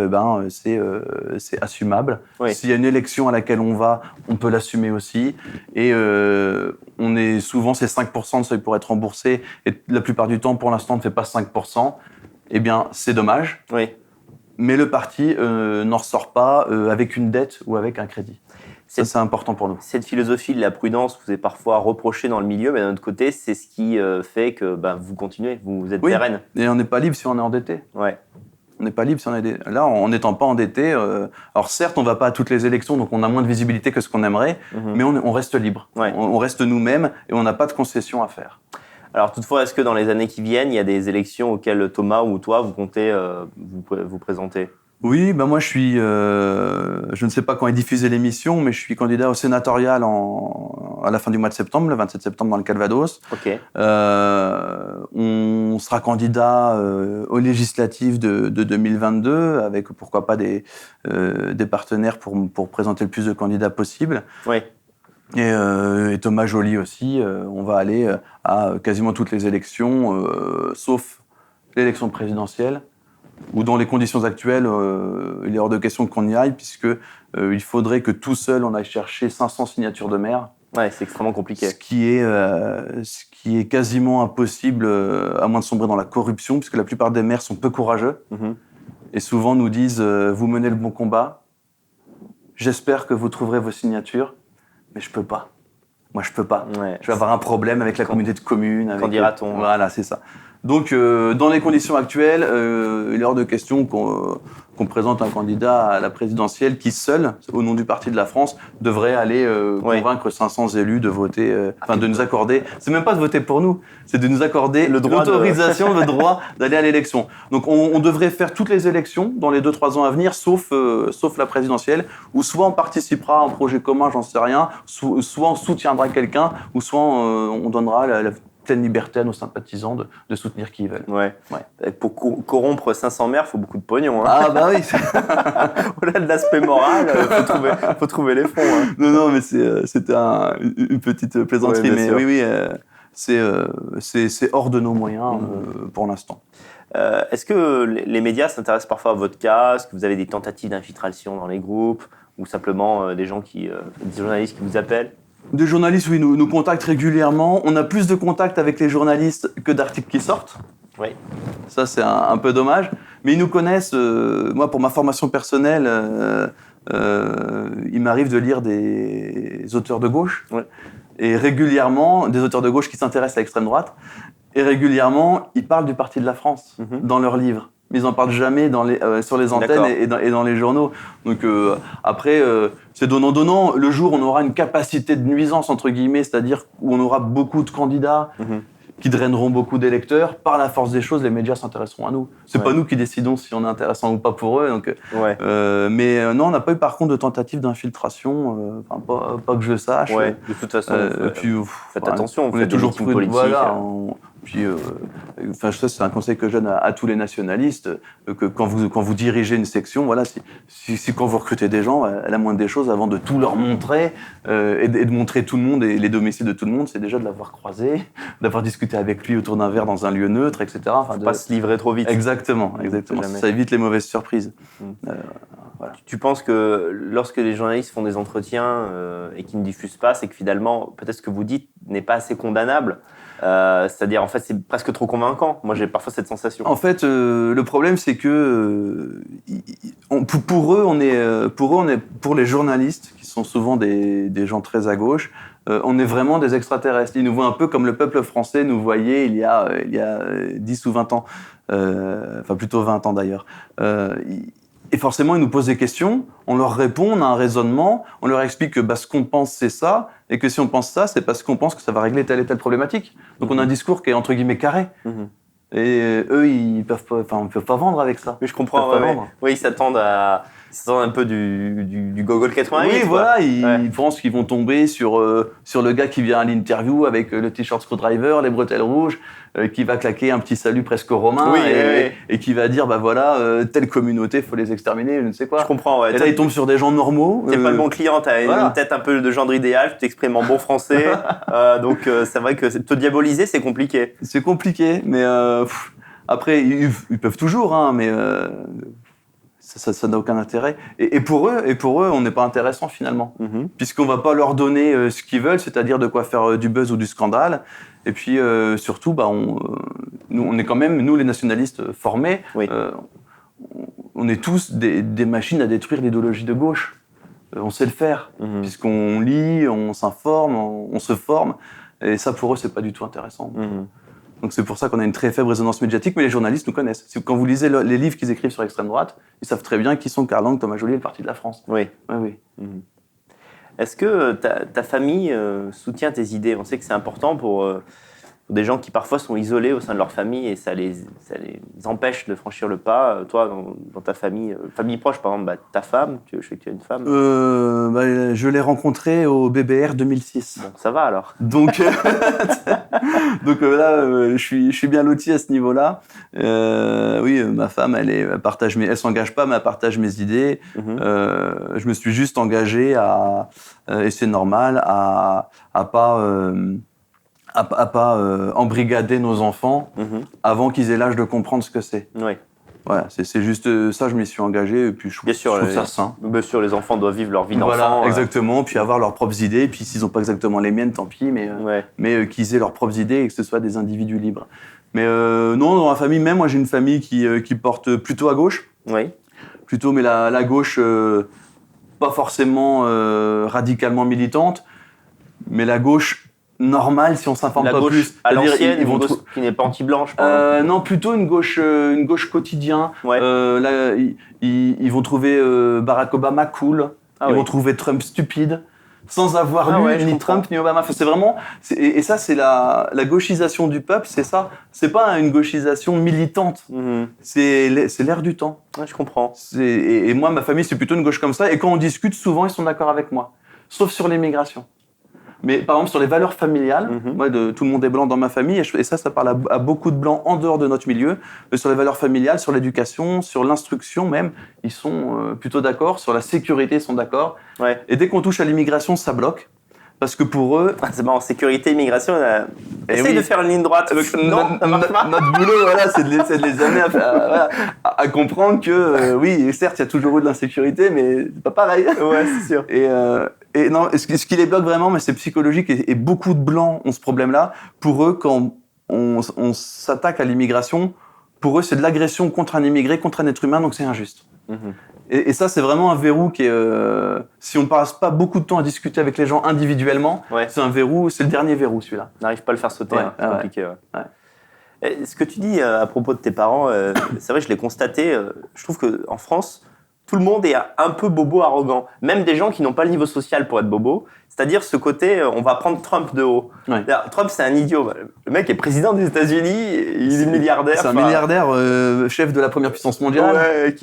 Speaker 2: c'est assumable.
Speaker 1: Oui.
Speaker 2: S'il y a une élection à laquelle on va, on peut l'assumer aussi. Et on est souvent, c'est 5% de seuil pour être remboursé. Et la plupart du temps, pour l'instant, on ne fait pas 5%. Eh bien, c'est dommage.
Speaker 1: Oui.
Speaker 2: Mais le parti n'en ressort pas avec une dette ou avec un crédit. Ça, c'est important pour nous.
Speaker 1: Cette philosophie de la prudence vous est parfois reprochée dans le milieu, mais d'un autre côté, c'est ce qui fait que vous continuez, vous êtes pérenne.
Speaker 2: Et on n'est pas libre si on est endetté.
Speaker 1: Ouais.
Speaker 2: On n'est pas libre si on est... Là, en n'étant pas endetté, alors certes, on ne va pas à toutes les élections, donc on a moins de visibilité que ce qu'on aimerait, mais on reste libre.
Speaker 1: Ouais.
Speaker 2: On reste nous-mêmes et on n'a pas de concessions à faire.
Speaker 1: Alors toutefois, est-ce que dans les années qui viennent, il y a des élections auxquelles Thomas ou toi, vous comptez vous présenter ?
Speaker 2: Oui, moi je suis, je ne sais pas quand est diffusée l'émission, mais je suis candidat au sénatorial à la fin du mois de septembre, le 27 septembre dans le Calvados.
Speaker 1: Ok.
Speaker 2: On sera candidat aux législatives de 2022 avec pourquoi pas des partenaires pour présenter le plus de candidats possible.
Speaker 1: Oui.
Speaker 2: Et Thomas Joly aussi, on va aller à quasiment toutes les élections, sauf l'élection présidentielle, où dans les conditions actuelles, il est hors de question qu'on y aille, puisque il faudrait que tout seul, on aille chercher 500 signatures de maires.
Speaker 1: Ouais, c'est extrêmement compliqué.
Speaker 2: Ce qui est quasiment impossible, à moins de sombrer dans la corruption, puisque la plupart des maires sont peu courageux, et souvent nous disent « Vous menez le bon combat, j'espère que vous trouverez vos signatures ». Mais je peux pas. Moi, je peux pas.
Speaker 1: Ouais.
Speaker 2: Je vais avoir un problème avec la communauté de communes.
Speaker 1: Qu'en dira-t-on ?
Speaker 2: Voilà, c'est ça. Donc, dans les conditions actuelles, il est hors de question qu'on présente un candidat à la présidentielle qui, seul, au nom du Parti de la France, devrait aller convaincre 500 élus de voter, de nous accorder. C'est même pas de voter pour nous, c'est de nous accorder l'autorisation, le droit d'aller à l'élection. Donc, on devrait faire toutes les élections dans les 2-3 ans à venir, sauf la présidentielle, où soit on participera à un projet commun, j'en sais rien, soit on soutiendra quelqu'un, ou soit on donnera la pleine liberté à nos sympathisants de soutenir qui ils veulent.
Speaker 1: Ouais. Pour corrompre 500 maires, il faut beaucoup de pognon. Hein.
Speaker 2: Ah bah oui.
Speaker 1: Au-delà de l'aspect moral, faut trouver les fonds. Hein.
Speaker 2: Non, mais c'était une petite plaisanterie. Mais oui, c'est hors de nos moyens pour l'instant.
Speaker 1: Est-ce que les médias s'intéressent parfois à votre cas ? Est-ce que vous avez des tentatives d'infiltration dans les groupes ? Ou simplement des journalistes qui vous appellent ?
Speaker 2: Des journalistes, oui, nous contactent régulièrement. On a plus de contacts avec les journalistes que d'articles qui sortent.
Speaker 1: Oui.
Speaker 2: Ça, c'est un peu dommage. Mais ils nous connaissent. Moi, pour ma formation personnelle, il m'arrive de lire des auteurs de gauche. Ouais. Et régulièrement, des auteurs de gauche qui s'intéressent à l'extrême droite. Et régulièrement, ils parlent du Parti de la France dans leurs livres. Mais ils n'en parlent jamais sur les antennes et dans les journaux. Donc après, c'est donnant-donnant. Le jour où on aura une capacité de nuisance, entre guillemets, c'est-à-dire où on aura beaucoup de candidats qui draineront beaucoup d'électeurs, par la force des choses, les médias s'intéresseront à nous. C'est pas nous qui décidons si on est intéressant ou pas pour eux. Donc, mais non, on n'a pas eu par contre de tentative d'infiltration, pas que je sache.
Speaker 1: Ouais, de toute façon, faites attention,
Speaker 2: on est toujours prudent. Voilà,
Speaker 1: Puis,
Speaker 2: ça, c'est un conseil que je donne à tous les nationalistes, que quand vous dirigez une section, voilà, si quand vous recrutez des gens, la moindre des choses, avant de tout leur montrer et de montrer tout le monde et les domiciles de tout le monde, c'est déjà de l'avoir croisé, d'avoir discuté avec lui autour d'un verre dans un lieu neutre, etc.
Speaker 1: Faut pas se livrer trop vite.
Speaker 2: Exactement. Ça évite les mauvaises surprises.
Speaker 1: Voilà. Tu penses que lorsque les journalistes font des entretiens et qu'ils ne diffusent pas, c'est que finalement, peut-être ce que vous dites n'est pas assez condamnable. C'est-à-dire, en fait, c'est presque trop convaincant. Moi, j'ai parfois cette sensation.
Speaker 2: En fait, le problème, c'est que pour les journalistes, qui sont souvent des gens très à gauche, on est vraiment des extraterrestres. Ils nous voient un peu comme le peuple français nous voyait il y a 10 ou 20 ans. Enfin, plutôt 20 ans d'ailleurs. Et forcément, ils nous posent des questions, on leur répond, on a un raisonnement, on leur explique que ce qu'on pense, c'est ça, et que si on pense ça, c'est parce qu'on pense que ça va régler telle et telle problématique. Donc on a un discours qui est entre guillemets carré. Et eux, ils peuvent pas vendre avec ça.
Speaker 1: Mais je comprends. Oui, ils s'attendent un peu du Gogol 88.
Speaker 2: Oui, voilà, ils pensent qu'ils vont tomber sur le gars qui vient à l'interview avec le t-shirt Screwdriver, les bretelles rouges, qui va claquer un petit salut presque romain et qui va dire telle communauté, faut les exterminer, je ne sais quoi.
Speaker 1: Je comprends. Ouais.
Speaker 2: Et là, ils tombent sur des gens normaux.
Speaker 1: T'es pas le bon client, t'as une tête un peu de gendre idéal, tu t'exprimes en bon français. Donc c'est vrai que te diaboliser, c'est compliqué.
Speaker 2: C'est compliqué, mais après ils peuvent toujours, hein, mais ça n'a aucun intérêt. Et pour eux, on n'est pas intéressant finalement, puisqu'on va pas leur donner ce qu'ils veulent, c'est-à-dire de quoi faire du buzz ou du scandale. Et puis surtout, on est quand même, nous les nationalistes formés, on est tous des machines à détruire l'idéologie de gauche. On sait le faire, puisqu'on lit, on s'informe, on se forme. Et ça, pour eux, c'est pas du tout intéressant. Donc c'est pour ça qu'on a une très faible résonance médiatique, mais les journalistes nous connaissent. Quand vous lisez les livres qu'ils écrivent sur l'extrême droite, ils savent très bien qui sont Karl Lang, Thomas Joly et le Parti de la France.
Speaker 1: Oui. Est-ce que ta famille soutient tes idées ? On sait que c'est important pour des gens qui parfois sont isolés au sein de leur famille et ça les empêche de franchir le pas. Toi, dans ta famille proche, par exemple, ta femme, je sais que tu as une femme.
Speaker 2: Je l'ai rencontrée au BBR 2006.
Speaker 1: Bon, ça va alors.
Speaker 2: Donc là, je suis bien loti à ce niveau-là. Oui, ma femme, elle s'engage pas, mais elle partage mes idées. Je me suis juste engagé et c'est normal, à pas embrigader nos enfants avant qu'ils aient l'âge de comprendre ce que c'est.
Speaker 1: Oui.
Speaker 2: Voilà, c'est juste ça, je m'y suis engagé, et puis je trouve ça sain.
Speaker 1: Bien sûr, les enfants doivent vivre leur vie d'enfant.
Speaker 2: Voilà, exactement, puis avoir leurs propres idées, puis s'ils n'ont pas exactement les miennes, tant pis, mais qu'ils aient leurs propres idées et que ce soit des individus libres. Mais non, dans ma famille, même moi j'ai une famille qui porte plutôt à gauche.
Speaker 1: Oui.
Speaker 2: Plutôt, mais la gauche, pas forcément radicalement militante, mais la gauche normale si on s'informe pas plus.
Speaker 1: À l'ancienne, qui n'est pas anti-blanche.
Speaker 2: Non, plutôt une gauche quotidien.
Speaker 1: Ouais.
Speaker 2: Là, ils vont trouver Barack Obama cool. Ils vont trouver Trump stupide, sans avoir lu ni Trump ni Obama. Enfin, c'est vraiment, et ça, c'est la gauchisation du peuple. C'est ça. C'est pas une gauchisation militante. C'est l'air du temps.
Speaker 1: Ouais, je comprends.
Speaker 2: Et moi, ma famille, c'est plutôt une gauche comme ça. Et quand on discute, souvent, ils sont d'accord avec moi, sauf sur l'immigration. Mais par exemple, sur les valeurs familiales, moi, tout le monde est blanc dans ma famille, et ça parle à beaucoup de blancs en dehors de notre milieu. Mais sur les valeurs familiales, sur l'éducation, sur l'instruction même, ils sont plutôt d'accord. Sur la sécurité, ils sont d'accord.
Speaker 1: Ouais.
Speaker 2: Et dès qu'on touche à l'immigration, ça bloque. Parce que pour eux...
Speaker 1: C'est marrant, sécurité, immigration, essaye de faire une ligne droite.
Speaker 2: Non, ça marche pas. Notre boulot, voilà, c'est de les amener à comprendre que, oui, certes, il y a toujours eu de l'insécurité, mais c'est pas pareil.
Speaker 1: Ouais, c'est sûr.
Speaker 2: Et non, ce qui les bloque vraiment, mais c'est psychologique, et beaucoup de Blancs ont ce problème-là. Pour eux, quand on s'attaque à l'immigration, pour eux, c'est de l'agression contre un immigré, contre un être humain, donc c'est injuste. Et ça, c'est vraiment un verrou qui est... si on ne passe pas beaucoup de temps à discuter avec les gens individuellement, c'est un verrou, c'est le dernier verrou, celui-là.
Speaker 1: On n'arrive pas à le faire sauter, c'est compliqué. Ouais. Ce que tu dis à propos de tes parents, c'est vrai, je l'ai constaté, je trouve qu'en France, tout le monde est un peu bobo arrogant. Même des gens qui n'ont pas le niveau social pour être bobo. C'est-à-dire ce côté, on va prendre Trump de haut. Ouais. Trump, c'est un idiot. Le mec est président des États-Unis, il est milliardaire.
Speaker 2: C'est un milliardaire, chef de la première puissance mondiale.
Speaker 1: Ouais.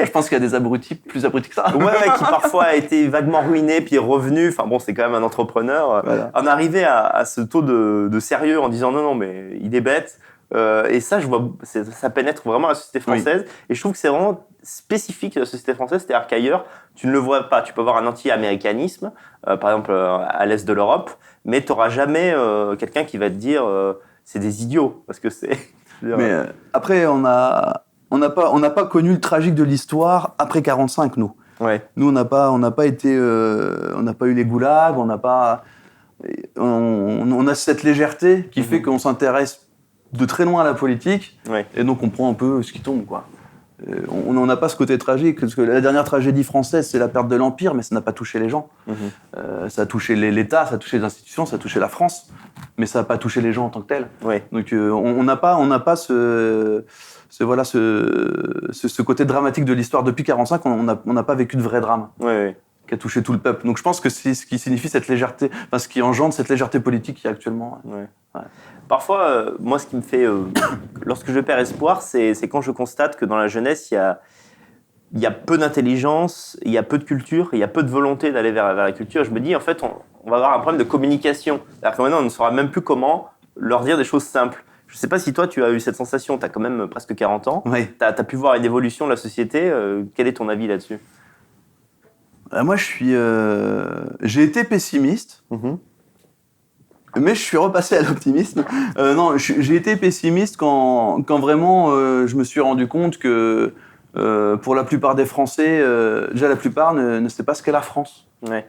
Speaker 2: Je pense qu'il y a des abrutis, plus abrutis que ça.
Speaker 1: Qui parfois a été vaguement ruiné, puis est revenu. Enfin bon, c'est quand même un entrepreneur. Voilà. En arriver à ce taux de sérieux en disant non, mais il est bête. Et ça, je vois, ça pénètre vraiment la société française. Et je trouve que c'est vraiment spécifique de la société française, c'est-à-dire qu'ailleurs, tu ne le vois pas. Tu peux avoir un anti-américanisme, par exemple à l'est de l'Europe, mais tu n'auras jamais quelqu'un qui va te dire c'est des idiots, parce que c'est...
Speaker 2: Mais après, on n'a pas connu le tragique de l'histoire après 45, nous.
Speaker 1: Ouais.
Speaker 2: Nous, on n'a pas eu les goulags, on a cette légèreté qui fait qu'on s'intéresse de très loin à la politique, et donc on prend un peu ce qui tombe, quoi. On n'en a pas ce côté tragique, parce que la dernière tragédie française, c'est la perte de l'Empire, mais ça n'a pas touché les gens. Ça a touché l'État, ça a touché les institutions, ça a touché la France. mais ça n'a pas touché les gens en tant que tels.
Speaker 1: Ouais.
Speaker 2: Donc on n'a pas ce côté dramatique de l'histoire. Depuis 1945, on n'a pas vécu de vrai drame qui a touché tout le peuple. Donc je pense que c'est ce qui signifie cette légèreté, enfin, ce qui engendre cette légèreté politique qu'il y a actuellement.
Speaker 1: Ouais. Parfois, moi, ce qui me fait, lorsque je perds espoir, c'est quand je constate que dans la jeunesse, il y a peu d'intelligence, il y a peu de culture, il y a peu de volonté d'aller vers la culture. Je me dis, en fait, on va avoir un problème de communication. C'est-à-dire que maintenant, on ne saura même plus comment leur dire des choses simples. Je ne sais pas si toi, tu as eu cette sensation. Tu as quand même presque 40 ans.
Speaker 2: Oui.
Speaker 1: Tu as pu voir une évolution de la société. Quel est ton avis là-dessus ?
Speaker 2: Moi, j'ai été pessimiste. Mais je suis repassé à l'optimisme. Non, j'ai été pessimiste quand vraiment je me suis rendu compte que pour la plupart des Français, déjà la plupart ne sait pas ce qu'est la France.
Speaker 1: Ouais.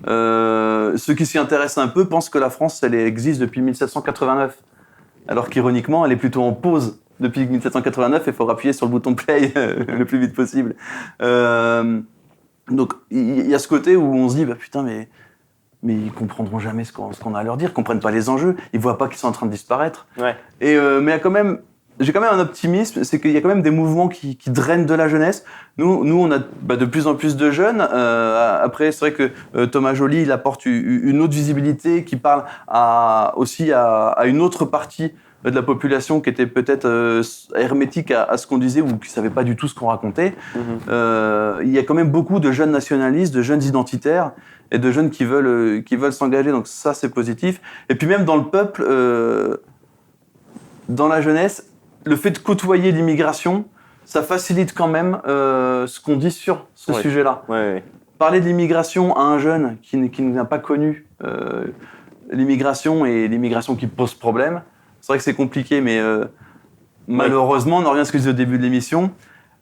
Speaker 2: Ceux qui s'y intéressent un peu pensent que la France, elle existe depuis 1789. Alors qu'ironiquement, elle est plutôt en pause depuis 1789 et il faut appuyer sur le bouton play le plus vite possible. Donc il y a ce côté où on se dit, bah, putain, mais ils comprendront jamais ce qu'on a à leur dire, ils comprennent pas les enjeux, ils voient pas qu'ils sont en train de disparaître.
Speaker 1: Ouais.
Speaker 2: Mais j'ai quand même un optimisme, c'est qu'il y a quand même des mouvements qui drainent de la jeunesse. Nous on a de plus en plus de jeunes. Après, c'est vrai que Thomas Joly, il apporte une autre visibilité qui parle aussi à une autre partie de la population qui était peut-être hermétique à ce qu'on disait ou qui savait pas du tout ce qu'on racontait. Il y a quand même beaucoup de jeunes nationalistes, de jeunes identitaires et de jeunes qui veulent s'engager. Donc ça, c'est positif. Et puis même dans le peuple, dans la jeunesse, le fait de côtoyer l'immigration, ça facilite quand même ce qu'on dit sur ce sujet-là.
Speaker 1: Ouais.
Speaker 2: Parler de l'immigration à un jeune qui n'a pas connu l'immigration et l'immigration qui pose problème, c'est vrai que c'est compliqué, mais malheureusement, on en revient à ce que je disais au début de l'émission,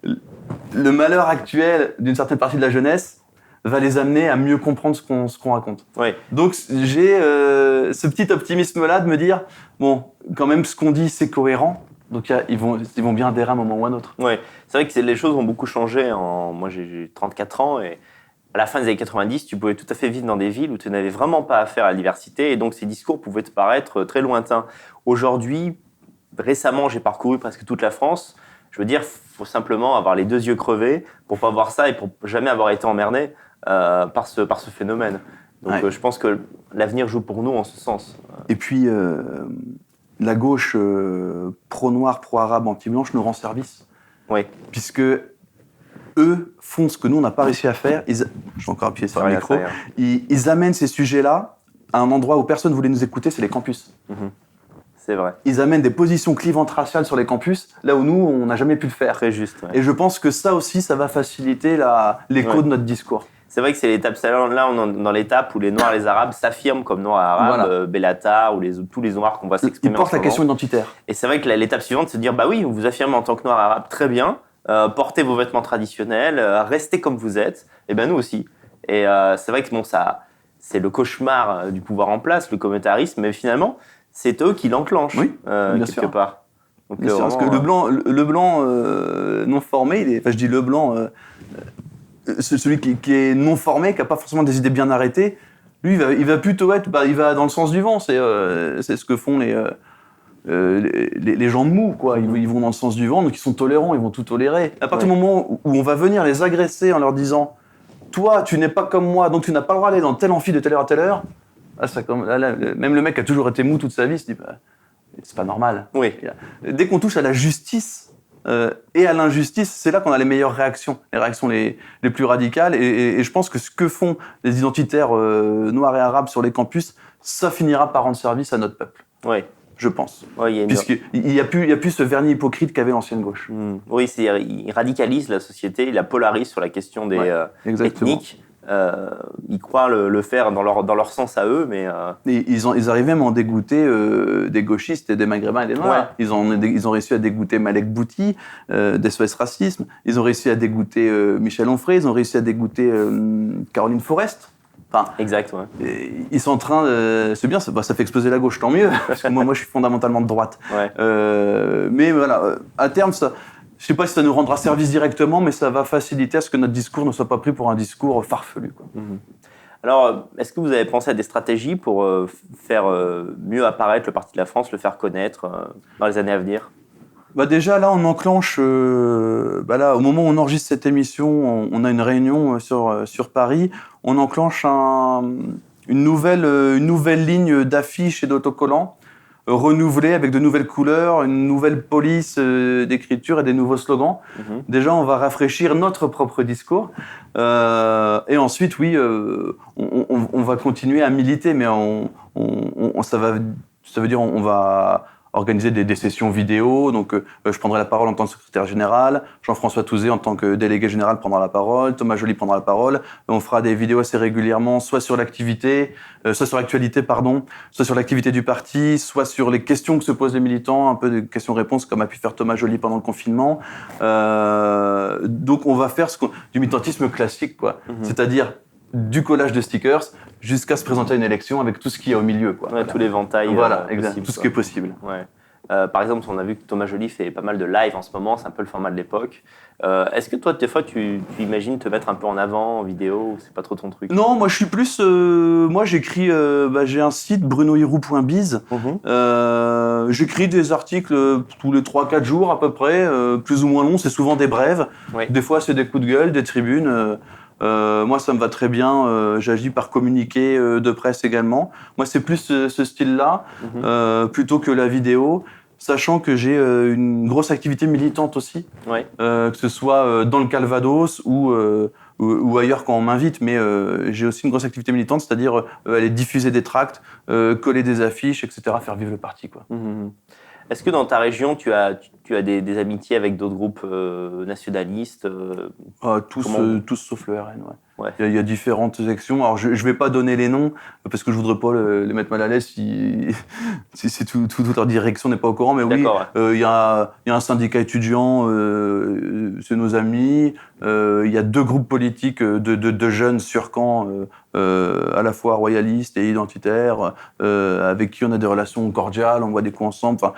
Speaker 2: le malheur actuel d'une certaine partie de la jeunesse va les amener à mieux comprendre ce qu'on raconte.
Speaker 1: Ouais.
Speaker 2: Donc j'ai ce petit optimisme-là de me dire, bon, quand même, ce qu'on dit, c'est cohérent. Donc ils vont bien adhérer à un moment ou à un autre.
Speaker 1: Ouais. C'est vrai que les choses ont beaucoup changé. Moi, j'ai 34 ans et à la fin des années 90, tu pouvais tout à fait vivre dans des villes où tu n'avais vraiment pas affaire à la diversité et donc ces discours pouvaient te paraître très lointains. Aujourd'hui, récemment, j'ai parcouru presque toute la France. Je veux dire, il faut simplement avoir les deux yeux crevés pour pas voir ça et pour jamais avoir été emmerdé par ce phénomène. Donc je pense que l'avenir joue pour nous en ce sens.
Speaker 2: Et puis, la gauche pro-noir, pro-arabe, anti-blanche nous rend service.
Speaker 1: Oui.
Speaker 2: Puisque eux font ce que nous, on n'a pas réussi à faire. Je vais encore appuyer sur le micro. Ils amènent ces sujets-là à un endroit où personne ne voulait nous écouter, c'est les campus.
Speaker 1: C'est vrai.
Speaker 2: Ils amènent des positions clivantes raciales sur les campus, là où nous, on n'a jamais pu le faire.
Speaker 1: Très juste. Ouais.
Speaker 2: Et je pense que ça aussi, ça va faciliter l'écho de notre discours.
Speaker 1: C'est vrai que c'est l'étape. Là, on est dans l'étape où les Noirs et les Arabes s'affirment comme Noirs et Arabes, voilà. Bellatar ou tous les Noirs qu'on va s'exprimer.
Speaker 2: Ils portent la question identitaire.
Speaker 1: Et c'est vrai que l'étape suivante, c'est de dire bah oui, vous vous affirmez en tant que Noirs et Arabes, très bien. Portez vos vêtements traditionnels, restez comme vous êtes. Et ben nous aussi. Et c'est vrai que bon, ça, c'est le cauchemar du pouvoir en place, le communautarisme, mais finalement, c'est eux qui l'enclenchent quelque part. Donc,
Speaker 2: bien sûr, parce que le blanc non formé, je dis le blanc. Celui qui est non formé, qui n'a pas forcément des idées bien arrêtées, lui, il va plutôt être, il va dans le sens du vent. C'est ce que font les gens de mou, quoi. Ils vont dans le sens du vent, donc ils sont tolérants, ils vont tout tolérer. À partir du moment où on va venir les agresser en leur disant « Toi, tu n'es pas comme moi, donc tu n'as pas le droit d'aller dans tel amphi de telle heure à telle heure », même le mec qui a toujours été mou toute sa vie se dit « C'est pas normal ».
Speaker 1: Oui.
Speaker 2: Dès qu'on touche à la justice, et à l'injustice, c'est là qu'on a les meilleures réactions, les réactions les plus radicales. Et je pense que ce que font les identitaires noirs et arabes sur les campus, ça finira par rendre service à notre peuple.
Speaker 1: Oui.
Speaker 2: Je pense.
Speaker 1: Oui,
Speaker 2: puisqu'il n'y a plus ce vernis hypocrite qu'avait l'ancienne gauche.
Speaker 1: Oui, il radicalise la société, il la polarise sur la question des ethniques. Ils croient le faire dans leur sens à eux, mais...
Speaker 2: Et ils arrivent même à en dégoûter des gauchistes et des maghrébins et des noirs. Ouais. Ils ont réussi à dégoûter Malek Bouti, d'SOS Racisme. Ils ont réussi à dégoûter Michel Onfray. Ils ont réussi à dégoûter Caroline Forest. Enfin,
Speaker 1: exact, ouais.
Speaker 2: Ils sont en train de... C'est bien, ça fait exploser la gauche, tant mieux. Parce que moi, je suis fondamentalement de droite.
Speaker 1: Ouais.
Speaker 2: Mais voilà, à terme, ça... Je ne sais pas si ça nous rendra service directement, mais ça va faciliter à ce que notre discours ne soit pas pris pour un discours farfelu, quoi.
Speaker 1: Alors, est-ce que vous avez pensé à des stratégies pour faire mieux apparaître le Parti de la France, le faire connaître dans les années à venir ?
Speaker 2: Déjà, là, on enclenche... là, au moment où on enregistre cette émission, on a une réunion sur Paris. On enclenche une nouvelle ligne d'affiches et d'autocollants renouvelée avec de nouvelles couleurs, une nouvelle police d'écriture et des nouveaux slogans. Déjà, on va rafraîchir notre propre discours. Et ensuite, oui, on va continuer à militer, mais ça veut dire on va organiser des sessions vidéo. Donc, je prendrai la parole en tant que secrétaire général. Jean-François Touzé, en tant que délégué général, prendra la parole. Thomas Joly prendra la parole. On fera des vidéos assez régulièrement, soit sur l'actualité, soit sur l'activité du parti, soit sur les questions que se posent les militants, un peu de questions-réponses, comme a pu faire Thomas Joly pendant le confinement. Donc, on va faire du militantisme classique, quoi. C'est-à-dire du collage de stickers jusqu'à se présenter à une élection avec tout ce qu'il y a au milieu, quoi.
Speaker 1: Ouais, tous les ventails.
Speaker 2: Voilà, exact. Tout ce qui est possible.
Speaker 1: Ouais. Par exemple, on a vu que Thomas Joly fait pas mal de live en ce moment, c'est un peu le format de l'époque. Est-ce que toi, des fois, tu imagines te mettre un peu en avant en vidéo, ou c'est pas trop ton truc ?
Speaker 2: Non, moi je suis plus... moi j'écris... j'ai un site, brunohirou.biz. J'écris des articles tous les 3-4 jours à peu près, plus ou moins longs, c'est souvent des brèves. Oui. Des fois c'est des coups de gueule, des tribunes. Moi, ça me va très bien. J'agis par communiqué de presse également. Moi, c'est plus ce style-là, plutôt que la vidéo, sachant que j'ai une grosse activité militante aussi, que ce soit dans le Calvados ou ailleurs quand on m'invite. Mais j'ai aussi une grosse activité militante, c'est-à-dire aller diffuser des tracts, coller des affiches, etc., faire vivre le parti, quoi.
Speaker 1: Est-ce que dans ta région, tu as des amitiés avec d'autres groupes nationalistes
Speaker 2: tous sauf le RN, ouais. Il y a différentes sections. Alors, je vais pas donner les noms, parce que je voudrais pas les mettre mal à l'aise si toute leur direction n'est pas au courant. Mais oui, il y a un syndicat étudiant, c'est nos amis. Il y a 2 groupes politiques de jeunes sur Caen, à la fois royalistes et identitaires, avec qui on a des relations cordiales, on boit des coups ensemble. Enfin,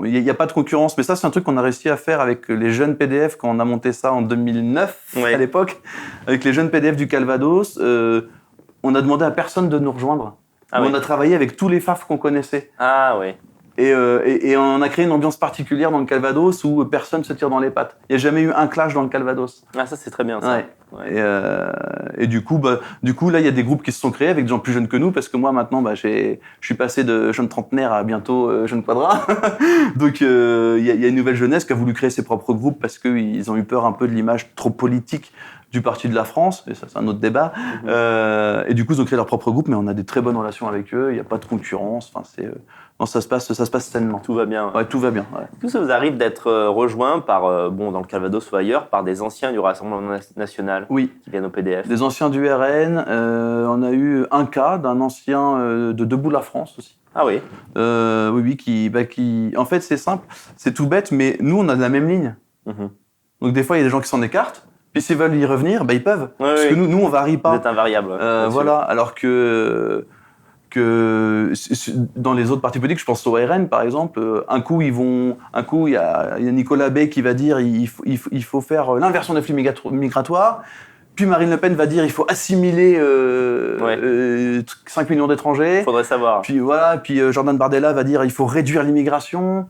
Speaker 2: il n'y a pas de concurrence, mais ça, c'est un truc qu'on a réussi à faire avec les jeunes PDF quand on a monté ça en 2009, à l'époque, avec les jeunes PDF du Calvados. On a demandé à personne de nous rejoindre. On a travaillé avec tous les FAF qu'on connaissait.
Speaker 1: Ah oui.
Speaker 2: Et on a créé une ambiance particulière dans le Calvados où personne se tire dans les pattes. Il n'y a jamais eu un clash dans le Calvados.
Speaker 1: Ah, ça, c'est très bien, ça.
Speaker 2: Ouais. Et du coup, là, il y a des groupes qui se sont créés avec des gens plus jeunes que nous, parce que moi, maintenant, je suis passé de jeune trentenaire à bientôt jeune quadra. Donc, il y a une nouvelle jeunesse qui a voulu créer ses propres groupes parce qu'ils ont eu peur un peu de l'image trop politique du Parti de la France, et ça, c'est un autre débat. Et du coup, ils ont créé leur propre groupe, mais on a des très bonnes relations avec eux, il n'y a pas de concurrence, enfin, non, ça se passe sainement.
Speaker 1: Tout va bien.
Speaker 2: Ouais, tout va bien. Ouais.
Speaker 1: Tout ça vous arrive d'être rejoint par, dans le Calvados ou ailleurs, par des anciens du Rassemblement National qui viennent au PDF.
Speaker 2: Des anciens du RN. On a eu un cas d'un ancien de Debout la France aussi.
Speaker 1: Ah oui.
Speaker 2: Oui, qui... En fait, c'est simple, c'est tout bête, mais nous, on a la même ligne. Donc des fois, il y a des gens qui s'en écartent. Puis s'ils veulent y revenir, ils peuvent. Parce que nous, on varie pas.
Speaker 1: Vous êtes invariable.
Speaker 2: Voilà, alors que dans les autres partis politiques, je pense au RN par exemple, un coup il y a Nicolas Bay qui va dire il faut faire l'inversion des flux migratoires, puis Marine Le Pen va dire il faut assimiler 5 millions d'étrangers.
Speaker 1: Faudrait savoir.
Speaker 2: Puis voilà, puis Jordan Bardella va dire il faut réduire l'immigration.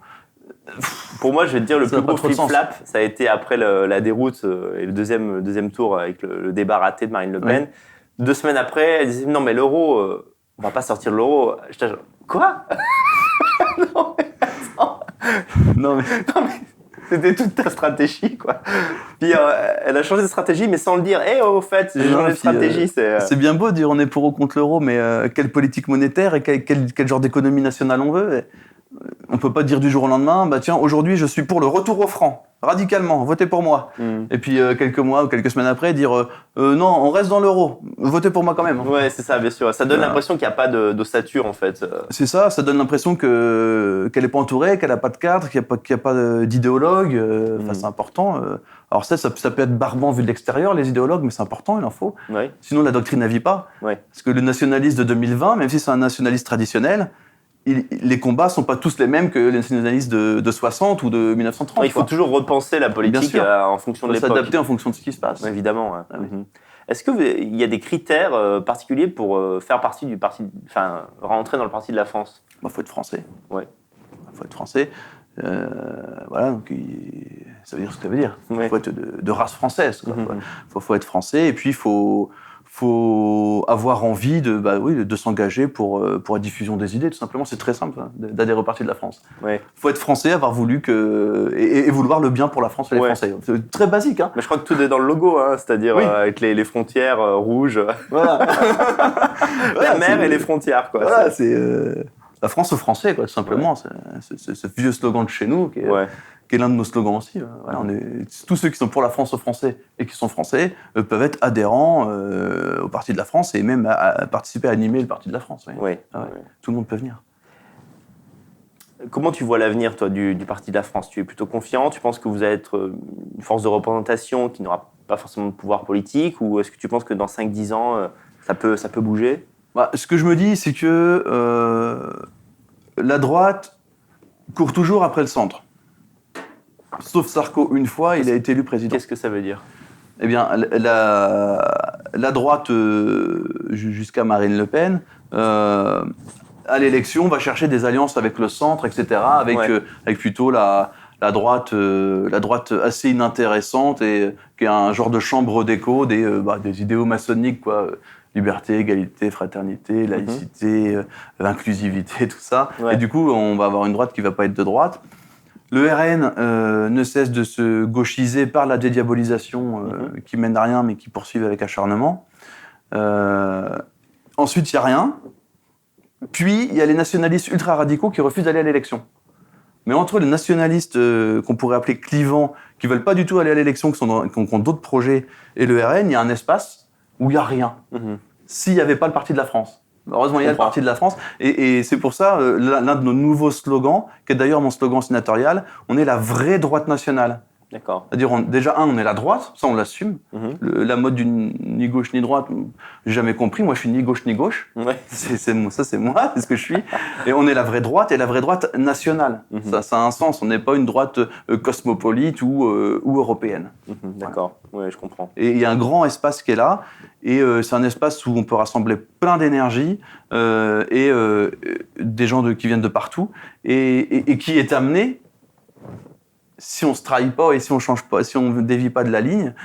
Speaker 1: Pour moi, je vais te dire, le plus gros flip-flap, ça a été après la déroute et le deuxième tour avec le débat raté de Marine Le Pen. 2 semaines après, elle disait non mais l'euro, on va pas sortir de l'euro. J'étais genre, quoi? Non mais attends. Non mais c'était toute ta stratégie, quoi. Puis elle a changé de stratégie, mais sans le dire. Au fait, j'ai changé de stratégie.
Speaker 2: C'est bien beau de dire on est pour ou contre l'euro, mais quelle politique monétaire et quel genre d'économie nationale on veut. On peut pas dire du jour au lendemain, tiens, aujourd'hui je suis pour le retour au franc, radicalement, votez pour moi. Et puis quelques mois ou quelques semaines après, dire non, on reste dans l'euro, votez pour moi quand même.
Speaker 1: Ouais, c'est ça, bien sûr. Ça donne l'impression qu'il n'y a pas d'ossature en fait.
Speaker 2: C'est ça donne l'impression qu'elle n'est pas entourée, qu'elle n'a pas de cadre, qu'il n'y a pas d'idéologue. C'est important. Alors ça peut être barbant vu de l'extérieur, les idéologues, mais c'est important, il en faut. Sinon la doctrine n'avit pas. Parce que le nationaliste de 2020, même si c'est un nationaliste traditionnel, les combats sont pas tous les mêmes que les nationalistes de 60 ou de 1930.
Speaker 1: Il faut toujours repenser la politique en fonction de l'époque.
Speaker 2: S'adapter en fonction de ce qui se passe.
Speaker 1: Évidemment. Ouais. Oui. Est-ce qu'il y a des critères particuliers pour faire partie du parti, rentrer dans le parti de la France?
Speaker 2: Faut être français.
Speaker 1: Ouais.
Speaker 2: Faut être français. Voilà, donc ça veut dire ce que ça veut dire. Il faut être de race française. Faut être français, et puis il faut avoir envie de s'engager pour la diffusion des idées, tout simplement. C'est très simple d'adhérer au parti de la France. Faut être français, avoir voulu et vouloir le bien pour la France et les Français. C'est très basique. Hein.
Speaker 1: Mais je crois que tout est dans le logo, c'est-à-dire avec les frontières rouges. Voilà. La mer et les frontières, quoi.
Speaker 2: Voilà, c'est la France aux Français, quoi, tout simplement. C'est ce vieux slogan de chez nous qui est l'un de nos slogans aussi. Voilà, tous ceux qui sont pour la France aux Français et qui sont français peuvent être adhérents au Parti de la France et même participer à animer le Parti de la France. Tout le monde peut venir.
Speaker 1: Comment tu vois l'avenir, toi, du Parti de la France? Tu es plutôt confiant? Tu penses que vous allez être une force de représentation qui n'aura pas forcément de pouvoir politique? Ou est-ce que tu penses que dans 5-10 ans, ça peut bouger?
Speaker 2: Ce que je me dis, c'est que la droite court toujours après le centre. Sauf Sarko, une fois, il a été élu président.
Speaker 1: Qu'est-ce que ça veut dire?
Speaker 2: Eh bien, la droite, jusqu'à Marine Le Pen, à l'élection, va chercher des alliances avec le centre, etc., avec plutôt la droite assez inintéressante et qui est un genre de chambre d'écho des idéaux maçonniques, quoi. Liberté, égalité, fraternité, laïcité, inclusivité, tout ça. Et du coup, on va avoir une droite qui va pas être de droite. Le RN ne cesse de se gauchiser par la dédiabolisation qui mène à rien, mais qui poursuit avec acharnement. Ensuite, il n'y a rien. Puis, il y a les nationalistes ultra-radicaux qui refusent d'aller à l'élection. Mais entre les nationalistes qu'on pourrait appeler clivants, qui ne veulent pas du tout aller à l'élection, qui ont d'autres projets, et le RN, il y a un espace où il n'y a rien. S'il n'y avait pas le Parti de la France. Heureusement, il y a le Parti de la France. Et c'est pour ça, l'un de nos nouveaux slogans, qui est d'ailleurs mon slogan sénatorial, on est la vraie droite nationale.
Speaker 1: D'accord.
Speaker 2: C'est-à-dire, déjà, on est la droite, ça on l'assume. La mode du ni gauche ni droite, j'ai jamais compris. Moi, je suis ni gauche ni gauche. Ça, c'est moi, c'est ce que je suis. Et on est la vraie droite, et la vraie droite nationale. Ça a un sens. On n'est pas une droite cosmopolite ou européenne.
Speaker 1: D'accord, je comprends.
Speaker 2: Et il y a un grand espace qui est là, et c'est un espace où on peut rassembler plein d'énergie et des gens qui viennent de partout, et qui est amené, si on se trahit pas et si on change pas, si on dévie pas de la ligne,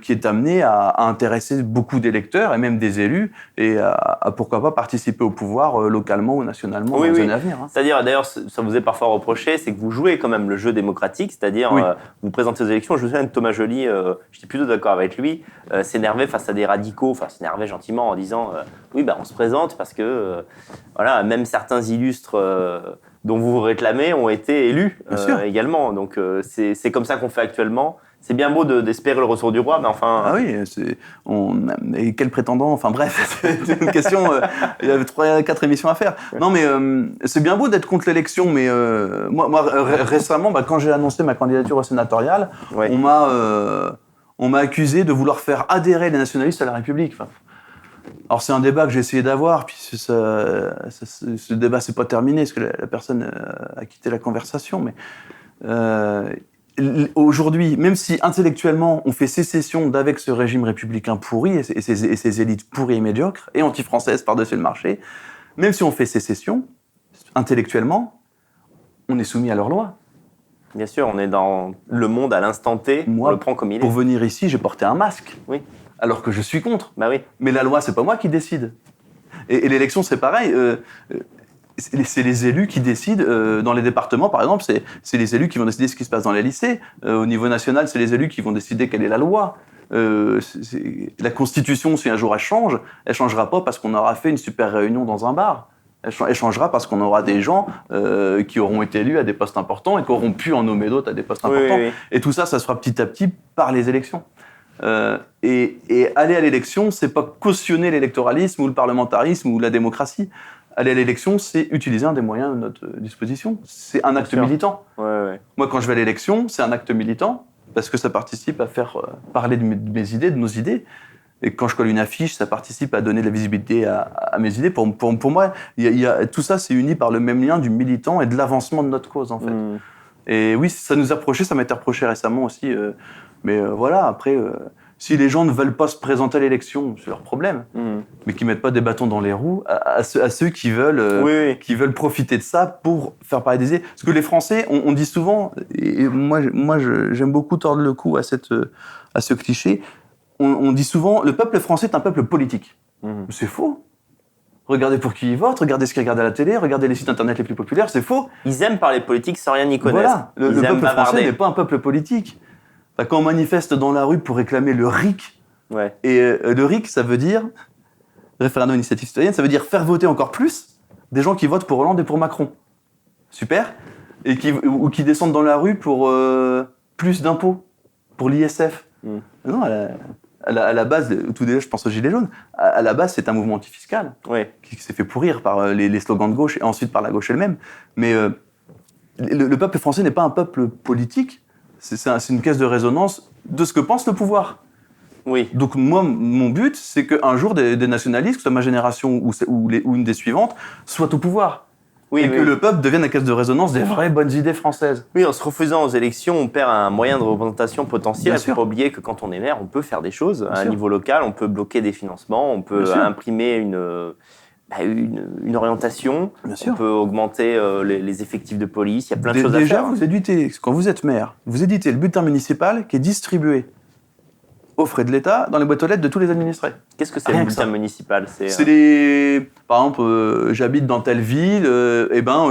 Speaker 2: qui est amené à intéresser beaucoup d'électeurs et même des élus, et à pourquoi pas participer au pouvoir localement ou nationalement dans les années à venir.
Speaker 1: C'est-à-dire, d'ailleurs, ça vous est parfois reproché, c'est que vous jouez quand même le jeu démocratique, c'est-à-dire vous présentez aux élections. Je me souviens de Thomas Joly, j'étais plutôt d'accord avec lui, s'énerver face à des radicaux, s'énerver gentiment en disant on se présente parce que même certains illustres dont vous vous réclamez ont été élus également. Donc c'est comme ça qu'on fait actuellement. C'est bien beau d'espérer le retour du roi, mais enfin...
Speaker 2: Ah oui, et quel prétendant? Enfin bref, c'est une question... il y avait 3-4 émissions à faire. Non, mais c'est bien beau d'être contre l'élection, mais moi récemment, quand j'ai annoncé ma candidature au sénatorial, on m'a accusé de vouloir faire adhérer les nationalistes à la République. Alors c'est un débat que j'ai essayé d'avoir, puis ce débat c'est pas terminé, parce que la personne a quitté la conversation, mais aujourd'hui, même si intellectuellement on fait sécession d'avec ce régime républicain pourri et ses élites pourries et médiocres, et anti-françaises par-dessus le marché, même si on fait sécession, intellectuellement, on est soumis à leurs lois.
Speaker 1: Bien sûr, on est dans le monde à l'instant T, on le prend comme il est.
Speaker 2: Pour venir ici, j'ai porté un masque.
Speaker 1: Oui.
Speaker 2: Alors que je suis contre.
Speaker 1: Oui.
Speaker 2: Mais la loi, c'est pas moi qui décide. Et l'élection, c'est pareil. C'est les élus qui décident. Dans les départements, par exemple, c'est les élus qui vont décider ce qui se passe dans les lycées. Au niveau national, c'est les élus qui vont décider quelle est la loi. La Constitution, si un jour elle changera pas parce qu'on aura fait une super réunion dans un bar. Elle changera parce qu'on aura des gens qui auront été élus à des postes importants et qui auront pu en nommer d'autres à des postes importants. Oui. Et tout ça se fera petit à petit par les élections. Et aller à l'élection, c'est pas cautionner l'électoralisme ou le parlementarisme ou la démocratie. Aller à l'élection, c'est utiliser un des moyens de notre disposition. C'est un acte militant. Moi, quand je vais à l'élection, c'est un acte militant parce que ça participe à faire parler de mes idées, de nos idées. Et quand je colle une affiche, ça participe à donner de la visibilité à mes idées. Pour moi, tout ça, c'est uni par le même lien du militant et de l'avancement de notre cause, en fait. Et oui, ça nous a reproché, ça m'a été reproché récemment aussi. Mais voilà, après, si les gens ne veulent pas se présenter à l'élection, c'est leur problème. Mais qu'ils ne mettent pas des bâtons dans les roues à ceux qui veulent, qui veulent profiter de ça pour faire parler des idées. Parce que les Français, on dit souvent, et moi j'aime beaucoup tordre le cou à ce cliché, on dit souvent, le peuple français est un peuple politique. C'est faux. Regardez pour qui ils votent, regardez ce qu'ils regardent à la télé, regardez les sites internet les plus populaires, c'est faux.
Speaker 1: Ils aiment parler politique sans rien y connaître.
Speaker 2: Voilà, le peuple français n'est pas un peuple politique. Quand on manifeste dans la rue pour réclamer le RIC, et le RIC, ça veut dire, référendum d'initiative citoyenne, ça veut dire faire voter encore plus des gens qui votent pour Hollande et pour Macron. Super. Ou qui descendent dans la rue pour plus d'impôts, pour l'ISF. Non, à la base, tout déjà, je pense aux Gilets jaunes, à la base, c'est un mouvement antifiscal qui s'est fait pourrir par les slogans de gauche et ensuite par la gauche elle-même. Mais le peuple français n'est pas un peuple politique, c'est une caisse de résonance de ce que pense le pouvoir. Donc moi, mon but, c'est qu'un jour, des nationalistes, que ce soit ma génération ou une des suivantes, soient au pouvoir. Que le peuple devienne la caisse de résonance des vraies bonnes idées françaises.
Speaker 1: Oui, en se refusant aux élections, on perd un moyen de représentation potentiel. Il ne faut pas oublier que quand on est maire, on peut faire des choses à un niveau local, on peut bloquer des financements, on peut imprimer une orientation, on peut augmenter les effectifs de police, il y a plein de choses à faire.
Speaker 2: Déjà, quand vous êtes maire, vous éditez le bulletin municipal qui est distribué aux frais de l'État dans les boîtes aux lettres de tous les administrés.
Speaker 1: Qu'est-ce que c'est le bulletin municipal ?
Speaker 2: Par exemple, j'habite dans telle ville,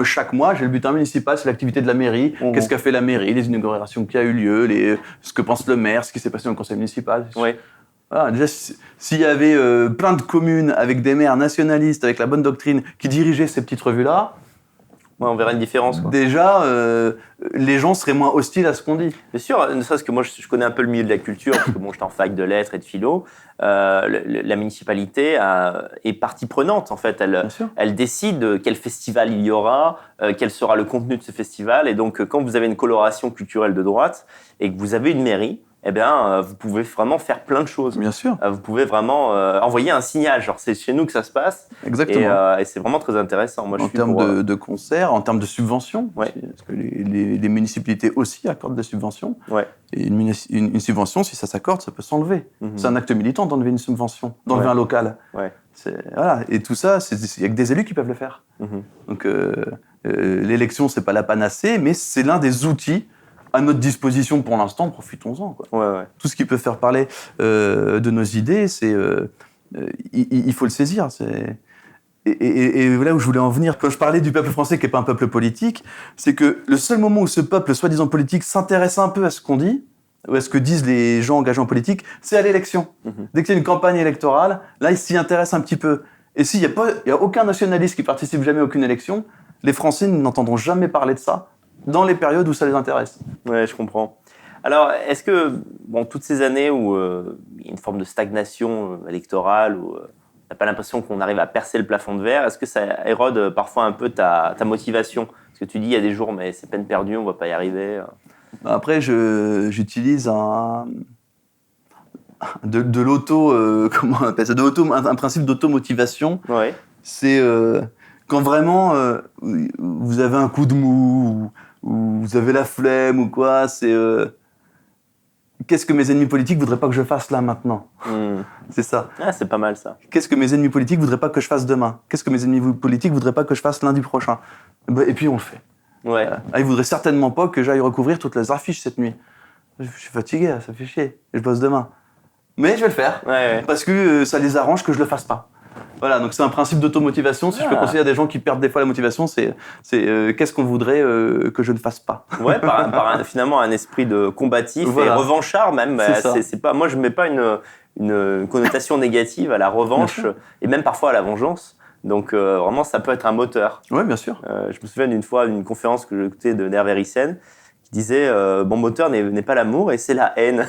Speaker 2: chaque mois j'ai le bulletin municipal, c'est l'activité de la mairie, qu'est-ce qu'a fait la mairie, les inaugurations qui a eu lieu, ce que pense le maire, ce qui s'est passé dans le conseil municipal. Voilà, déjà, s'il y avait plein de communes avec des maires nationalistes, avec la bonne doctrine, qui dirigeaient ces petites revues-là,
Speaker 1: on verrait une différence.
Speaker 2: Déjà, les gens seraient moins hostiles à ce qu'on dit.
Speaker 1: Bien sûr, ne serait-ce que moi, je connais un peu le milieu de la culture, parce que j'étais en fac de lettres et de philo. La municipalité est partie prenante, en fait. Elle décide quel festival il y aura, quel sera le contenu de ce festival. Et donc, quand vous avez une coloration culturelle de droite et que vous avez une mairie, vous pouvez vraiment faire plein de choses.
Speaker 2: Bien sûr.
Speaker 1: Vous pouvez vraiment envoyer un signal, genre c'est chez nous que ça se passe.
Speaker 2: Exactement.
Speaker 1: Et c'est vraiment très intéressant. Moi,
Speaker 2: en termes de concerts, en termes de subventions, parce que les municipalités aussi accordent des subventions. Et une subvention, si ça s'accorde, ça peut s'enlever. C'est un acte militant d'enlever une subvention, d'enlever un local. Voilà. Et tout ça, il n'y a que des élus qui peuvent le faire. Donc l'élection, c'est pas la panacée, mais c'est l'un des outils à notre disposition pour l'instant, profitons-en. Tout ce qui peut faire parler de nos idées, il faut le saisir. Et là où je voulais en venir, quand je parlais du peuple français qui n'est pas un peuple politique, c'est que le seul moment où ce peuple, soi-disant politique, s'intéresse un peu à ce qu'on dit, ou à ce que disent les gens engagés en politique, c'est à l'élection. Dès qu'il y a une campagne électorale, là, ils s'y intéressent un petit peu. Et s'il n'y a aucun nationaliste qui participe jamais à aucune élection, les Français n'entendront jamais parler de ça dans les périodes où ça les intéresse.
Speaker 1: Ouais, je comprends. Alors, est-ce que, toutes ces années où il y a une forme de stagnation électorale, où tu n'as pas l'impression qu'on arrive à percer le plafond de verre, est-ce que ça érode parfois un peu ta motivation ? Parce que tu dis, il y a des jours, mais c'est peine perdue, on ne va pas y arriver.
Speaker 2: Après, j'utilise de l'auto... comment on appelle ça ? Un principe d'automotivation. C'est quand vraiment vous avez un coup de mou, ou vous avez la flemme ou quoi, c'est qu'est-ce que mes ennemis politiques voudraient pas que je fasse là maintenant. C'est ça.
Speaker 1: Ah, c'est pas mal ça.
Speaker 2: Qu'est-ce que mes ennemis politiques voudraient pas que je fasse demain. Qu'est-ce que mes ennemis politiques voudraient pas que je fasse lundi prochain. Et puis on le fait. Ils voudraient certainement pas que j'aille recouvrir toutes les affiches cette nuit. Je suis fatigué, ça fait chier. Et je bosse demain. Mais je vais le faire parce que ça les arrange que je le fasse pas. Voilà, donc c'est un principe d'automotivation. Si je peux conseiller à des gens qui perdent des fois la motivation, c'est qu'est-ce qu'on voudrait que je ne fasse pas.
Speaker 1: Finalement un esprit de combatif et revanchard même. C'est pas, moi je ne mets pas une connotation négative à la revanche et même parfois à la vengeance. Donc vraiment ça peut être un moteur.
Speaker 2: Oui, bien sûr.
Speaker 1: Je me souviens d'une fois d'une conférence que j'écoutais de Hervé Ryssen qui disait mon moteur n'est pas l'amour et c'est la haine.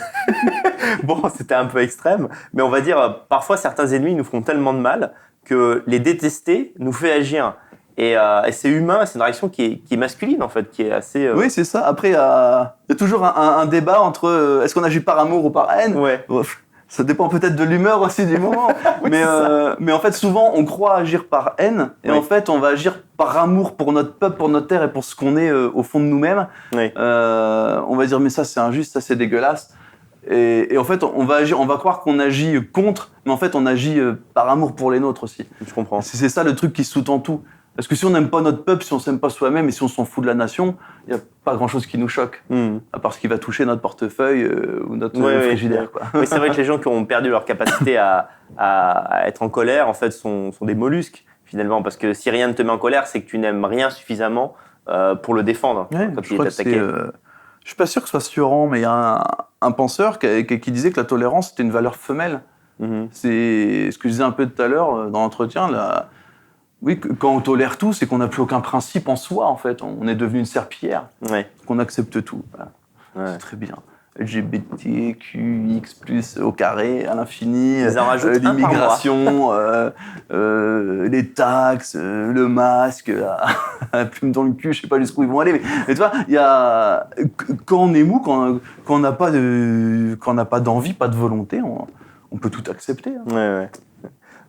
Speaker 1: C'était un peu extrême, mais on va dire parfois certains ennemis nous font tellement de mal que les détester nous fait agir. Et c'est humain, c'est une réaction qui est masculine en fait, qui est assez...
Speaker 2: Oui, c'est ça. Après, il y a toujours un débat entre est-ce qu'on agit par amour ou par haine. Ça dépend peut-être de l'humeur aussi du moment. Oui, mais en fait, souvent, on croit agir par haine. Et en fait, on va agir par amour pour notre peuple, pour notre terre et pour ce qu'on est au fond de nous-mêmes. Oui. On va dire, mais ça, c'est injuste, ça, c'est dégueulasse. Et en fait, on va croire qu'on agit contre, mais en fait, on agit par amour pour les nôtres aussi.
Speaker 1: Je comprends.
Speaker 2: C'est ça le truc qui sous-tend tout. Parce que si on n'aime pas notre peuple, si on s'aime pas soi-même et si on s'en fout de la nation, il n'y a pas grand-chose qui nous choque. À part ce qui va toucher notre portefeuille ou notre frigidaire. Quoi.
Speaker 1: Oui, c'est vrai que les gens qui ont perdu leur capacité à être en colère, en fait, sont des mollusques, finalement. Parce que si rien ne te met en colère, c'est que tu n'aimes rien suffisamment pour le défendre quand il est attaqué.
Speaker 2: Je suis pas sûr que ce soit Sioran, mais il y a un penseur qui disait que la tolérance était une valeur femelle. C'est ce que je disais un peu tout à l'heure dans l'entretien. Oui, quand on tolère tout, c'est qu'on n'a plus aucun principe en soi, en fait. On est devenu une serpillière. Qu'on accepte tout. Voilà. C'est très bien. LGBTQX+, au carré, à l'infini, l'immigration, les taxes, le masque, la plume dans le cul, je sais pas jusqu'où ils vont aller. Mais tu vois, quand on est mou, quand on n'a pas d'envie, pas de volonté, on peut tout accepter.
Speaker 1: Ouais.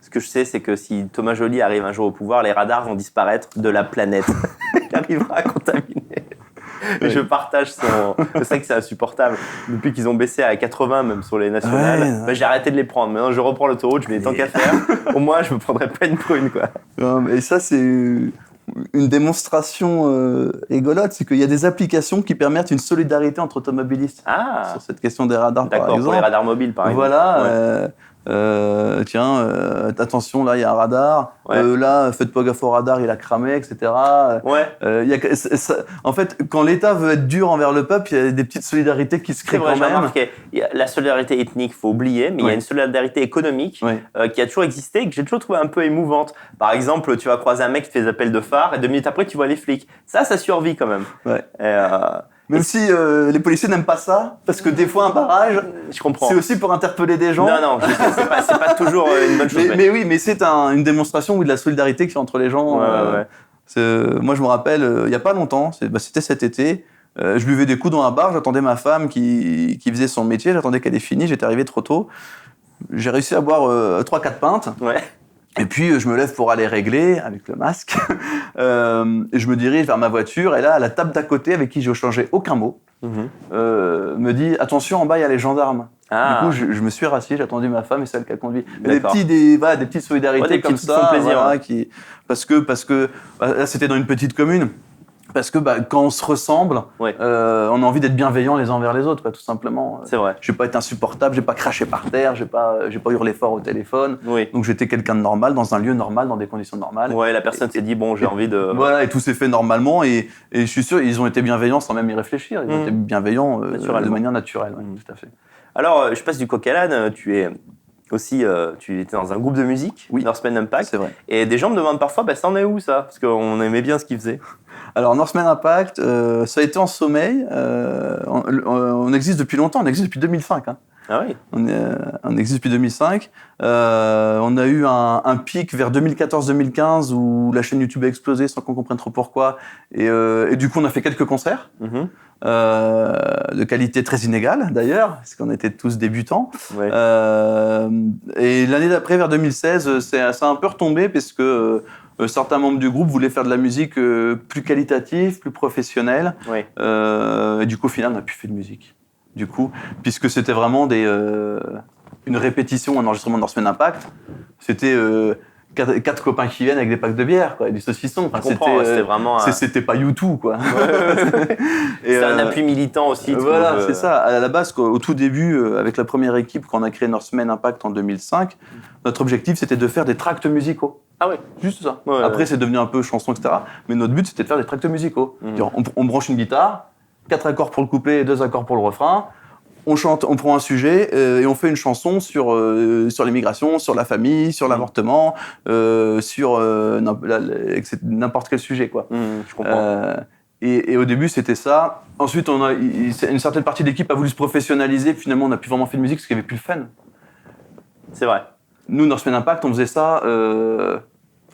Speaker 1: Ce que je sais, c'est que si Thomas Joly arrive un jour au pouvoir, les radars vont disparaître de la planète. Il arrivera à contaminer. Et je partage je sais que c'est insupportable. Depuis qu'ils ont baissé à 80, même sur les nationales, j'ai arrêté de les prendre. Maintenant, je reprends l'autoroute, je me dis tant qu'à faire. Au moins, je me prendrai pas une prune, quoi.
Speaker 2: Et ça, c'est une démonstration rigolote, c'est qu'il y a des applications qui permettent une solidarité entre automobilistes. Sur cette question des radars, par exemple.
Speaker 1: D'accord, pour les radars mobiles, par exemple.
Speaker 2: Voilà. Attention, là, il y a un radar. Là, faites pas gaffe au radar, il a cramé, etc. En fait, quand l'État veut être dur envers le peuple, il y a des petites solidarités qui se créent quand même.
Speaker 1: Remarqué, la solidarité ethnique, faut oublier, mais il y a une solidarité économique qui a toujours existé et que j'ai toujours trouvé un peu émouvante. Par exemple, tu vas croiser un mec qui fait des appels de phare et 2 minutes après, tu vois les flics. Ça survit quand même.
Speaker 2: Même si les policiers n'aiment pas ça, parce que des fois un barrage,
Speaker 1: je comprends.
Speaker 2: C'est aussi pour interpeller des gens.
Speaker 1: Non, c'est pas toujours une bonne chose.
Speaker 2: Mais c'est une démonstration de la solidarité qu'il y a entre les gens. Moi, je me rappelle, il n'y a pas longtemps, c'était cet été, je buvais des coups dans un bar, j'attendais ma femme qui faisait son métier, j'attendais qu'elle ait fini, j'étais arrivé trop tôt. J'ai réussi à boire 3-4 pintes. Et puis, je me lève pour aller régler avec le masque. Et je me dirige vers ma voiture. Et là, à la table d'à côté, avec qui j'ai échangé aucun mot, me dit « Attention, en bas, il y a les gendarmes ». Du coup, je me suis rassis, j'ai attendu ma femme et celle qui a conduit. Des petites solidarités comme ça.
Speaker 1: Plaisir,
Speaker 2: parce que là, c'était dans une petite commune. Parce que quand on se ressemble, on a envie d'être bienveillants les uns envers les autres, tout simplement.
Speaker 1: C'est vrai.
Speaker 2: J'ai pas été insupportable, j'ai pas craché par terre, j'ai pas hurlé fort au téléphone. Donc j'étais quelqu'un de normal, dans un lieu normal, dans des conditions normales.
Speaker 1: La personne s'est dit j'ai envie de.
Speaker 2: Voilà, et tout s'est fait normalement et je suis sûr ils ont été bienveillants sans même y réfléchir. Ils ont été bienveillants de manière naturelle, tout à fait.
Speaker 1: Alors, je passe du coq à l'âne. Tu es aussi, tu étais dans un groupe de musique, Norseman Impact.
Speaker 2: C'est vrai.
Speaker 1: Et des gens me demandent parfois, ça en est où ça ? Parce qu'on aimait bien ce qu'ils faisaient.
Speaker 2: Alors, Norseman Impact, ça a été en sommeil. On existe depuis longtemps, on existe depuis 2005.
Speaker 1: Ah oui.
Speaker 2: On existe depuis 2005. On a eu un pic vers 2014-2015 où la chaîne YouTube a explosé sans qu'on comprenne trop pourquoi. Et du coup, on a fait quelques concerts. De qualité très inégale d'ailleurs, parce qu'on était tous débutants. Et l'année d'après, vers 2016, ça a un peu retombé parce que certains membres du groupe voulaient faire de la musique plus qualitative, plus professionnelle. Et du coup, au final, on n'a plus fait de musique. Du coup, puisque c'était vraiment une répétition, un enregistrement de Norseman Impact, c'était 4 copains qui viennent avec des packs de bière, et du saucisson.
Speaker 1: C'était vraiment.
Speaker 2: C'était pas U2, quoi.
Speaker 1: C'était un appui militant aussi.
Speaker 2: Voilà, c'est ça. À la base, au tout début, avec la première équipe, quand on a créé Norseman Impact en 2005, notre objectif c'était de faire des tracts musicaux.
Speaker 1: Ah oui.
Speaker 2: Juste ça. Après, c'est devenu un peu chanson, etc. Mais notre but c'était de faire des tracts musicaux. On branche une guitare, 4 accords pour le couplet et 2 accords pour le refrain. On chante, on prend un sujet et on fait une chanson sur l'immigration, sur la famille, sur l'avortement, sur n'importe quel sujet, quoi.
Speaker 1: Je comprends.
Speaker 2: Et au début, c'était ça. Ensuite, une certaine partie de l'équipe a voulu se professionnaliser. Puis finalement, on n'a plus vraiment fait de musique parce qu'il n'y avait plus le fun.
Speaker 1: C'est vrai.
Speaker 2: Nous, Norseman Impact, on faisait ça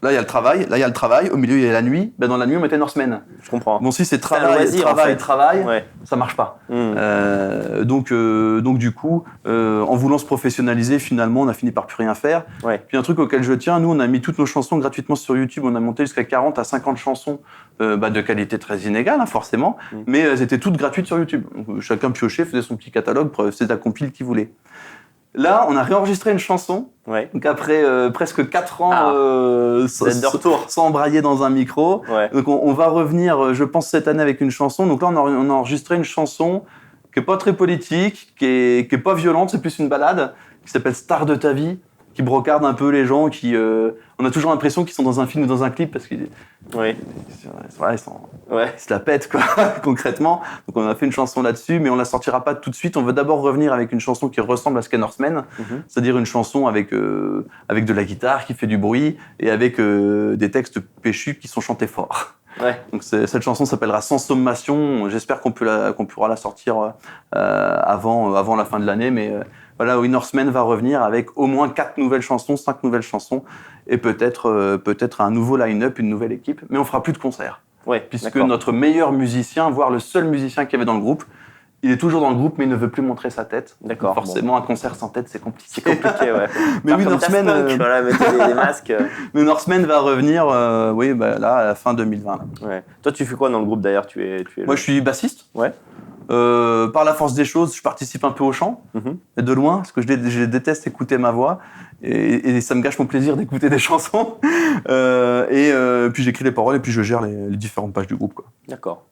Speaker 2: Là, il y a le travail. Au milieu, il y a la nuit. Ben, dans la nuit, on mettait Norsemen.
Speaker 1: Je comprends.
Speaker 2: Bon, si c'est travail,
Speaker 1: ouais.
Speaker 2: Ça marche pas. Donc, du coup, en voulant se professionnaliser, finalement, on a fini par plus rien faire.
Speaker 1: Ouais.
Speaker 2: Puis un truc auquel je tiens, nous, on a mis toutes nos chansons gratuitement sur YouTube. On a monté jusqu'à 40 à 50 chansons de qualité très inégale, hein, forcément. Mais elles étaient toutes gratuites sur YouTube. Donc, chacun piochait, faisait son petit catalogue, faisait la compile qu'il voulait. Là, on a réenregistré une chanson.
Speaker 1: Ouais.
Speaker 2: Donc après presque 4 ans sans embrayer dans un micro.
Speaker 1: Ouais.
Speaker 2: Donc on va revenir, je pense, cette année avec une chanson. Donc là, on a enregistré une chanson qui est pas très politique, qui est pas violente, c'est plus une balade, qui s'appelle Star de ta vie, qui brocarde un peu les gens, on a toujours l'impression qu'ils sont dans un film ou dans un clip parce qu'ils ils se la pètent, quoi, concrètement. Donc on a fait une chanson là-dessus, mais on la sortira pas tout de suite. On veut d'abord revenir avec une chanson qui ressemble à ce qu'est Norsemen, c'est-à-dire une chanson avec de la guitare qui fait du bruit et avec des textes péchus qui sont chantés fort.
Speaker 1: Ouais.
Speaker 2: Donc cette chanson s'appellera Sans sommation. J'espère qu'on pourra la sortir avant la fin de l'année, mais voilà, oui, Norsemen va revenir avec au moins 5 nouvelles chansons, et peut-être un nouveau line-up, une nouvelle équipe, mais on fera plus de concerts.
Speaker 1: Ouais,
Speaker 2: puisque notre meilleur musicien, voire le seul musicien qu'il y avait dans le groupe, il est toujours dans le groupe, mais il ne veut plus montrer sa tête.
Speaker 1: D'accord.
Speaker 2: Forcément, un concert sans tête, c'est compliqué.
Speaker 1: C'est compliqué, ouais.
Speaker 2: Mais oui, Norsemen,
Speaker 1: voilà, mettez des masques.
Speaker 2: Mais Norsemen va revenir, là, à la fin 2020. Là.
Speaker 1: Ouais. Toi, tu fais quoi dans le groupe d'ailleurs?
Speaker 2: Moi, je suis bassiste.
Speaker 1: Ouais.
Speaker 2: Par la force des choses, je participe un peu au chant, mais de loin, parce que je déteste écouter ma voix, et ça me gâche mon plaisir d'écouter des chansons. Puis j'écris les paroles, et puis je gère les différentes pages du groupe, quoi.
Speaker 1: D'accord.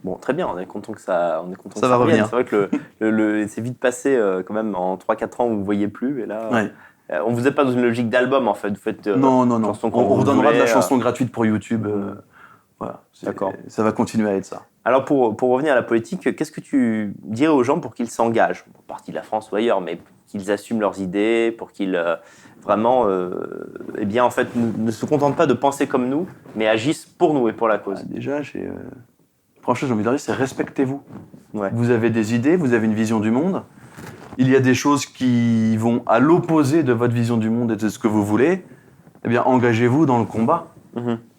Speaker 1: Bon, très bien, on est content que ça
Speaker 2: va revenir.
Speaker 1: C'est vrai que c'est vite passé quand même, en 3-4 ans, vous ne voyez plus, et là...
Speaker 2: Ouais.
Speaker 1: On vous êtes pas dans une logique d'album, en fait. Vous faites
Speaker 2: non. On redonnera de la chanson gratuite pour YouTube. Voilà.
Speaker 1: D'accord.
Speaker 2: Ça va continuer à être ça.
Speaker 1: Alors, pour revenir à la politique, qu'est-ce que tu dirais aux gens pour qu'ils s'engagent, en partie de la France ou ailleurs, mais qu'ils assument leurs idées, pour qu'ils vraiment, en fait, ne se contentent pas de penser comme nous, mais agissent pour nous et pour la cause?
Speaker 2: Déjà, franchement, j'ai envie de dire, c'est respectez-vous.
Speaker 1: Ouais.
Speaker 2: Vous avez des idées, vous avez une vision du monde. Il y a des choses qui vont à l'opposé de votre vision du monde et de ce que vous voulez. Eh bien, engagez-vous dans le combat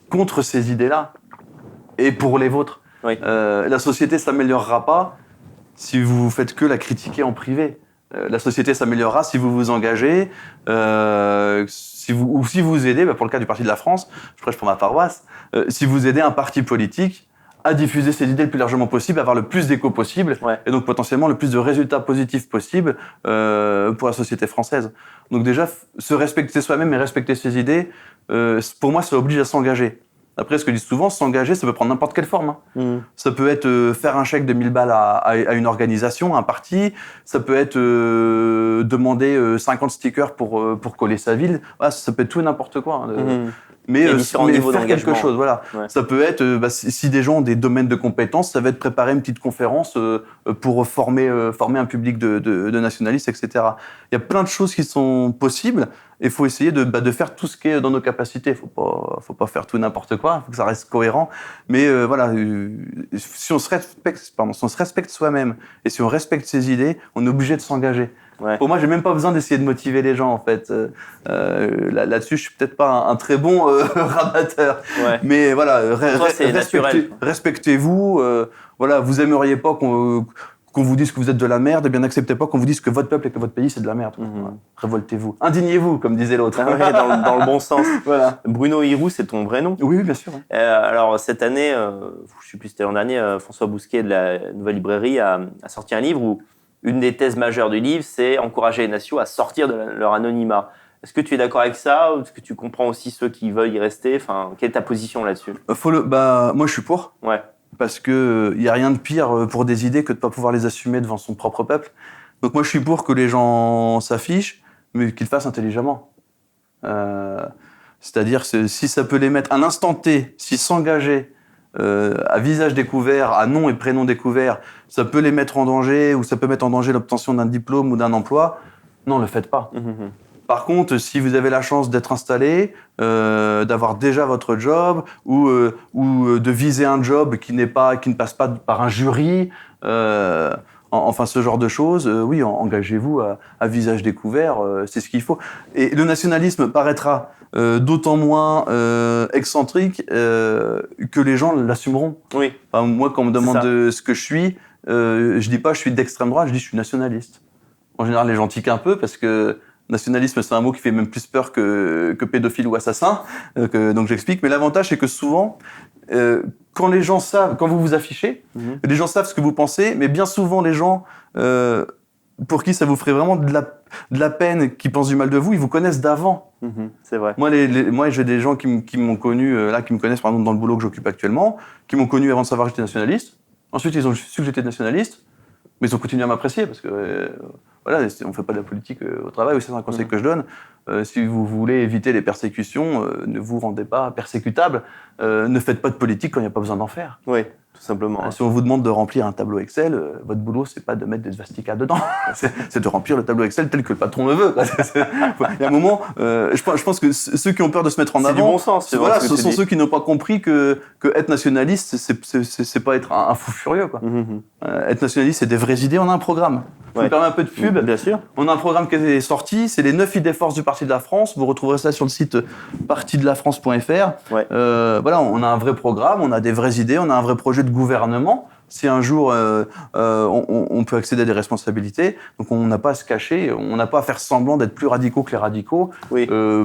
Speaker 2: contre ces idées-là et pour les vôtres.
Speaker 1: Oui.
Speaker 2: La société s'améliorera pas si vous faites que la critiquer en privé. La société s'améliorera si vous vous engagez, si vous aidez, pour le cas du Parti de la France, je prêche pour ma paroisse, si vous aidez un parti politique à diffuser ses idées le plus largement possible, à avoir le plus d'écho possible, et donc potentiellement le plus de résultats positifs possible pour la société française. Donc déjà, se respecter soi-même et respecter ses idées, pour moi, ça oblige à s'engager. Après, ce que je dis souvent, s'engager, ça peut prendre n'importe quelle forme. Ça peut être faire un chèque de 1000 balles à une organisation, à un parti. Ça peut être demander 50 stickers pour coller sa ville. Voilà, ça peut être tout et n'importe quoi. Mais faire quelque chose, voilà. Ouais. Ça peut être, si des gens ont des domaines de compétences, ça va être préparer une petite conférence pour former un public de nationalistes, etc. Il y a plein de choses qui sont possibles. Il faut essayer de faire tout ce qui est dans nos capacités. Faut pas faire tout n'importe quoi. Il faut que ça reste cohérent. Mais si on se respecte soi-même et si on respecte ses idées, on est obligé de s'engager. Ouais. Pour moi, j'ai même pas besoin d'essayer de motiver les gens, en fait. Là-dessus, je suis peut-être pas un très bon rabatteur. Ouais. Mais voilà, respectez-vous. Voilà, vous aimeriez pas qu'on vous dise que vous êtes de la merde, et bien n'acceptez pas qu'on vous dise que votre peuple et que votre pays, c'est de la merde. Voilà. Révoltez-vous. Indignez-vous, comme disait l'autre.
Speaker 1: Ouais, dans le bon sens. Voilà. Bruno Hirou, c'est ton vrai nom?
Speaker 2: Oui, bien sûr.
Speaker 1: Alors, cette année, je sais plus si c'était l'an dernier, François Bousquet de la Nouvelle Librairie a sorti un livre où une des thèses majeures du livre, c'est encourager les nations à sortir de leur anonymat. Est-ce que tu es d'accord avec ça, ou est-ce que tu comprends aussi ceux qui veulent y rester? Enfin, quelle est ta position là-dessus?
Speaker 2: Moi, je suis pour.
Speaker 1: Ouais.
Speaker 2: Parce qu'il n'y a rien de pire pour des idées que de ne pas pouvoir les assumer devant son propre peuple. Donc moi, je suis pour que les gens s'affichent, mais qu'ils le fassent intelligemment. C'est-à-dire, si ça peut les mettre à un instant T, s'ils s'engager à visage découvert, à nom et prénom découvert, ça peut les mettre en danger, ou ça peut mettre en danger l'obtention d'un diplôme ou d'un emploi, non, ne le faites pas. Par contre, si vous avez la chance d'être installé, d'avoir déjà votre job, ou de viser un job qui ne passe pas par un jury, Enfin, ce genre de choses, oui, engagez-vous à visage découvert, c'est ce qu'il faut. Et le nationalisme paraîtra d'autant moins excentrique que les gens l'assumeront.
Speaker 1: Oui.
Speaker 2: Enfin, moi, quand on me demande ce que je suis, je dis pas je suis d'extrême droite, je dis je suis nationaliste. En général, les gens tiquent un peu parce que nationalisme, c'est un mot qui fait même plus peur que pédophile ou assassin. Donc j'explique. Mais l'avantage, c'est que souvent, quand les gens savent, quand vous vous affichez, les gens savent ce que vous pensez, mais bien souvent, les gens pour qui ça vous ferait vraiment de la peine, qui pensent du mal de vous, ils vous connaissent d'avant.
Speaker 1: C'est vrai.
Speaker 2: Moi, j'ai des gens qui m'ont connu, qui me connaissent par exemple dans le boulot que j'occupe actuellement, qui m'ont connu avant de savoir que j'étais nationaliste. Ensuite, ils ont su que j'étais nationaliste, mais ils ont continué à m'apprécier parce que voilà, on fait pas de la politique au travail. C'est un conseil que je donne. Si vous voulez éviter les persécutions, ne vous rendez pas persécutable. Ne faites pas de politique quand il n'y a pas besoin d'en faire.
Speaker 1: Oui, tout simplement.
Speaker 2: Si on vous demande de remplir un tableau Excel, votre boulot, c'est pas de mettre des swastikas dedans. C'est de remplir le tableau Excel tel que le patron le veut. Il y a un moment, je pense que ceux qui ont peur de se mettre en avant,
Speaker 1: du bon sens,
Speaker 2: voilà, ce sont ceux qui n'ont pas compris que être nationaliste, c'est pas être un fou furieux, quoi. Être nationaliste, c'est des vraies idées. On a un programme. Je vous permets un peu de pub.
Speaker 1: Bien sûr.
Speaker 2: On a un programme qui est sorti, c'est les 9 idées forces du Parti de la France. Vous retrouverez ça sur le site partidelafrance.fr. Voilà, on a un vrai programme, on a des vraies idées, on a un vrai projet de gouvernement. Si un jour on peut accéder à des responsabilités, donc on n'a pas à se cacher, on n'a pas à faire semblant d'être plus radicaux que les radicaux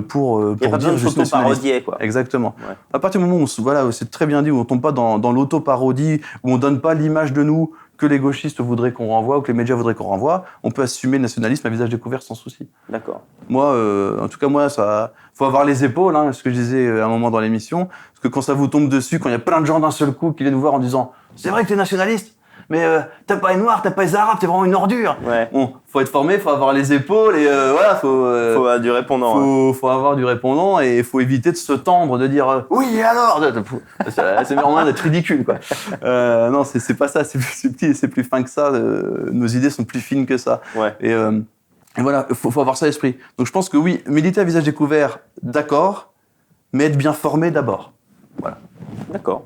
Speaker 2: pour dire juste
Speaker 1: parodier, quoi.
Speaker 2: Exactement. Ouais. À partir du moment où c'est très bien dit, où on tombe pas dans l'auto-parodie, où on donne pas l'image de nous que les gauchistes voudraient qu'on renvoie ou que les médias voudraient qu'on renvoie, on peut assumer le nationalisme à visage découvert sans souci.
Speaker 1: D'accord.
Speaker 2: Moi, en tout cas, ça, faut avoir les épaules, ce que je disais à un moment dans l'émission, parce que quand ça vous tombe dessus, quand il y a plein de gens d'un seul coup qui viennent vous voir en disant « C'est vrai que t'es nationaliste, mais t'as pas les Noirs, t'as pas les Arabes, t'es vraiment une ordure ». Bon, faut être formé, faut avoir les épaules et voilà, faut
Speaker 1: avoir du répondant.
Speaker 2: Faut avoir du répondant et il faut éviter de se tendre, de dire oui et alors. C'est vraiment d'être ridicule, quoi. Non, c'est pas ça, c'est plus subtil, c'est plus fin que ça. Nos idées sont plus fines que ça. Et voilà, faut avoir ça à l'esprit. Donc je pense que oui, militer à visage découvert, d'accord, mais être bien formé d'abord. Voilà.
Speaker 1: D'accord.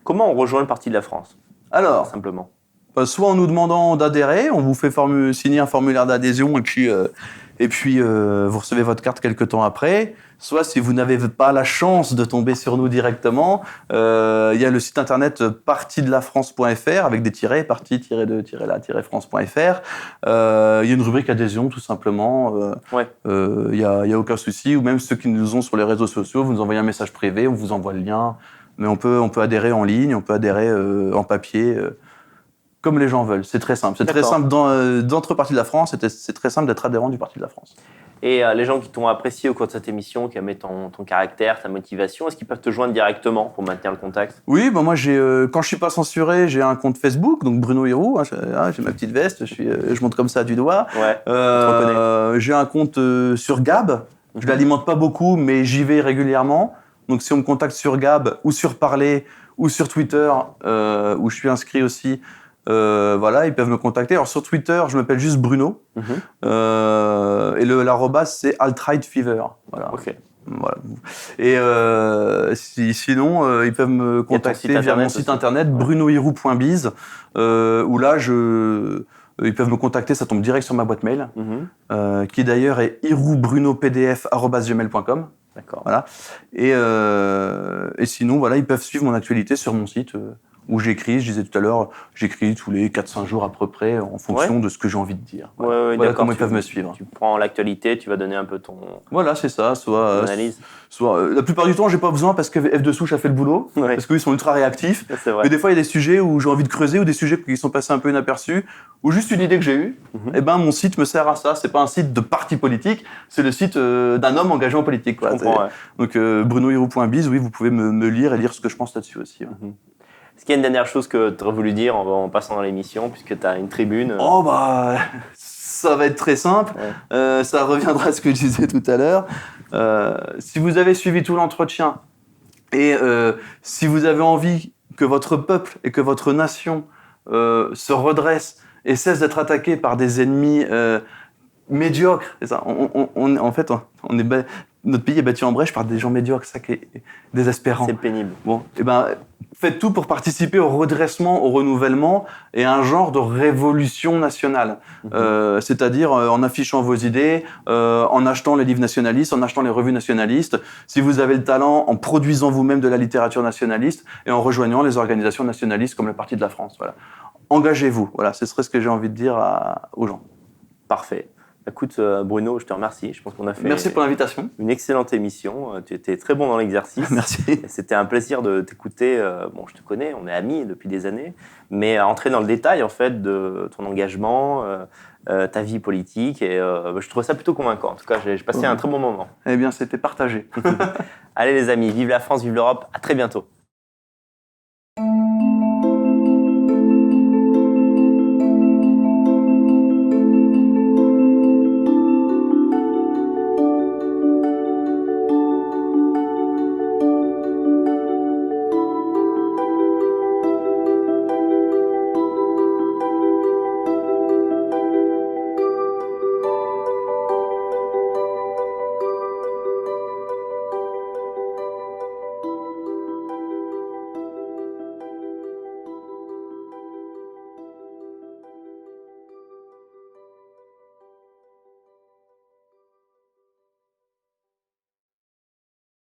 Speaker 1: Comment on rejoint le Parti de la France ?
Speaker 2: Alors,
Speaker 1: simplement.
Speaker 2: Soit en nous demandant d'adhérer, on vous fait signer un formulaire d'adhésion et puis vous recevez votre carte quelques temps après. Soit si vous n'avez pas la chance de tomber sur nous directement, il y a le site internet partidelafrance.fr avec des tirets, parti-de-la-france.fr. Il y a une rubrique adhésion tout simplement. Il y a aucun souci. Ou même ceux qui nous ont sur les réseaux sociaux, vous nous envoyez un message privé, on vous envoie le lien. Mais on peut adhérer en ligne, on peut adhérer en papier. Comme les gens veulent, c'est très simple. C'est très simple d'entre Parti de la France, c'est très simple d'être adhérent du Parti de la France.
Speaker 1: Et les gens qui t'ont apprécié au cours de cette émission, qui aimaient ton caractère, ta motivation, est-ce qu'ils peuvent te joindre directement pour maintenir le contact ?
Speaker 2: Oui, moi quand je suis pas censuré, j'ai un compte Facebook, donc Bruno Hirou, j'ai ma petite veste, je montre comme ça du doigt. J'ai un compte sur Gab, je l'alimente pas beaucoup, mais j'y vais régulièrement. Donc si on me contacte sur Gab ou sur Parler ou sur Twitter, où je suis inscrit aussi, ils peuvent me contacter. Alors sur Twitter, je m'appelle juste Bruno. Et l'arrobas, c'est alt-right-fever. Voilà.
Speaker 1: Ok.
Speaker 2: Voilà. Et sinon, ils peuvent me contacter via mon site internet brunohirou.biz, où là, ils peuvent me contacter, ça tombe direct sur ma boîte mail, qui d'ailleurs est hiroubruno.pdf@gmail.com.
Speaker 1: D'accord.
Speaker 2: Voilà. Et sinon, ils peuvent suivre mon actualité sur mon site où j'écris. Je disais tout à l'heure, j'écris tous les 4-5 jours à peu près en fonction de ce que j'ai envie de dire. Voilà comment ils peuvent me suivre.
Speaker 1: Tu prends l'actualité, tu vas donner un peu ton...
Speaker 2: Voilà, c'est ça. Soit
Speaker 1: analyse.
Speaker 2: La plupart du temps, j'ai pas besoin parce que F de Souche a fait le boulot, parce qu'ils sont ultra réactifs.
Speaker 1: C'est vrai.
Speaker 2: Mais des fois, il y a des sujets où j'ai envie de creuser ou des sujets qui sont passés un peu inaperçus ou juste une idée que j'ai eue. Et mon site me sert à ça. C'est pas un site de parti politique, c'est le site d'un homme engagé en politique. Quoi. Donc brunohirou.biz, oui, vous pouvez me lire et lire ce que je pense là-dessus aussi.
Speaker 1: Est-ce qu'il y a une dernière chose que tu aurais voulu dire en passant dans l'émission, puisque tu as une tribune
Speaker 2: Ça va être très simple. Ça reviendra à ce que je disais tout à l'heure. Si vous avez suivi tout l'entretien et si vous avez envie que votre peuple et que votre nation se redresse et cesse d'être attaqué par des ennemis médiocres. C'est ça. En fait, notre pays est battu en brèche par des gens médiocres, ça qui est désespérant.
Speaker 1: C'est pénible.
Speaker 2: Bon, faites tout pour participer au redressement, au renouvellement et à un genre de révolution nationale. C'est-à-dire en affichant vos idées, en achetant les livres nationalistes, en achetant les revues nationalistes, si vous avez le talent, en produisant vous-même de la littérature nationaliste et en rejoignant les organisations nationalistes comme le Parti de la France. Voilà. Engagez-vous. Voilà, ce serait ce que j'ai envie de dire aux gens.
Speaker 1: Parfait. Écoute, Bruno, je te remercie. Je pense qu'on a fait
Speaker 2: Merci pour l'invitation.
Speaker 1: Une excellente émission. Tu étais très bon dans l'exercice.
Speaker 2: Merci.
Speaker 1: C'était un plaisir de t'écouter. Bon, je te connais, on est amis depuis des années, mais entrer dans le détail en fait de ton engagement, ta vie politique, et je trouve ça plutôt convaincant. En tout cas, j'ai passé un très bon moment.
Speaker 2: Eh bien, c'était partagé.
Speaker 1: Allez les amis, vive la France, vive l'Europe. À très bientôt.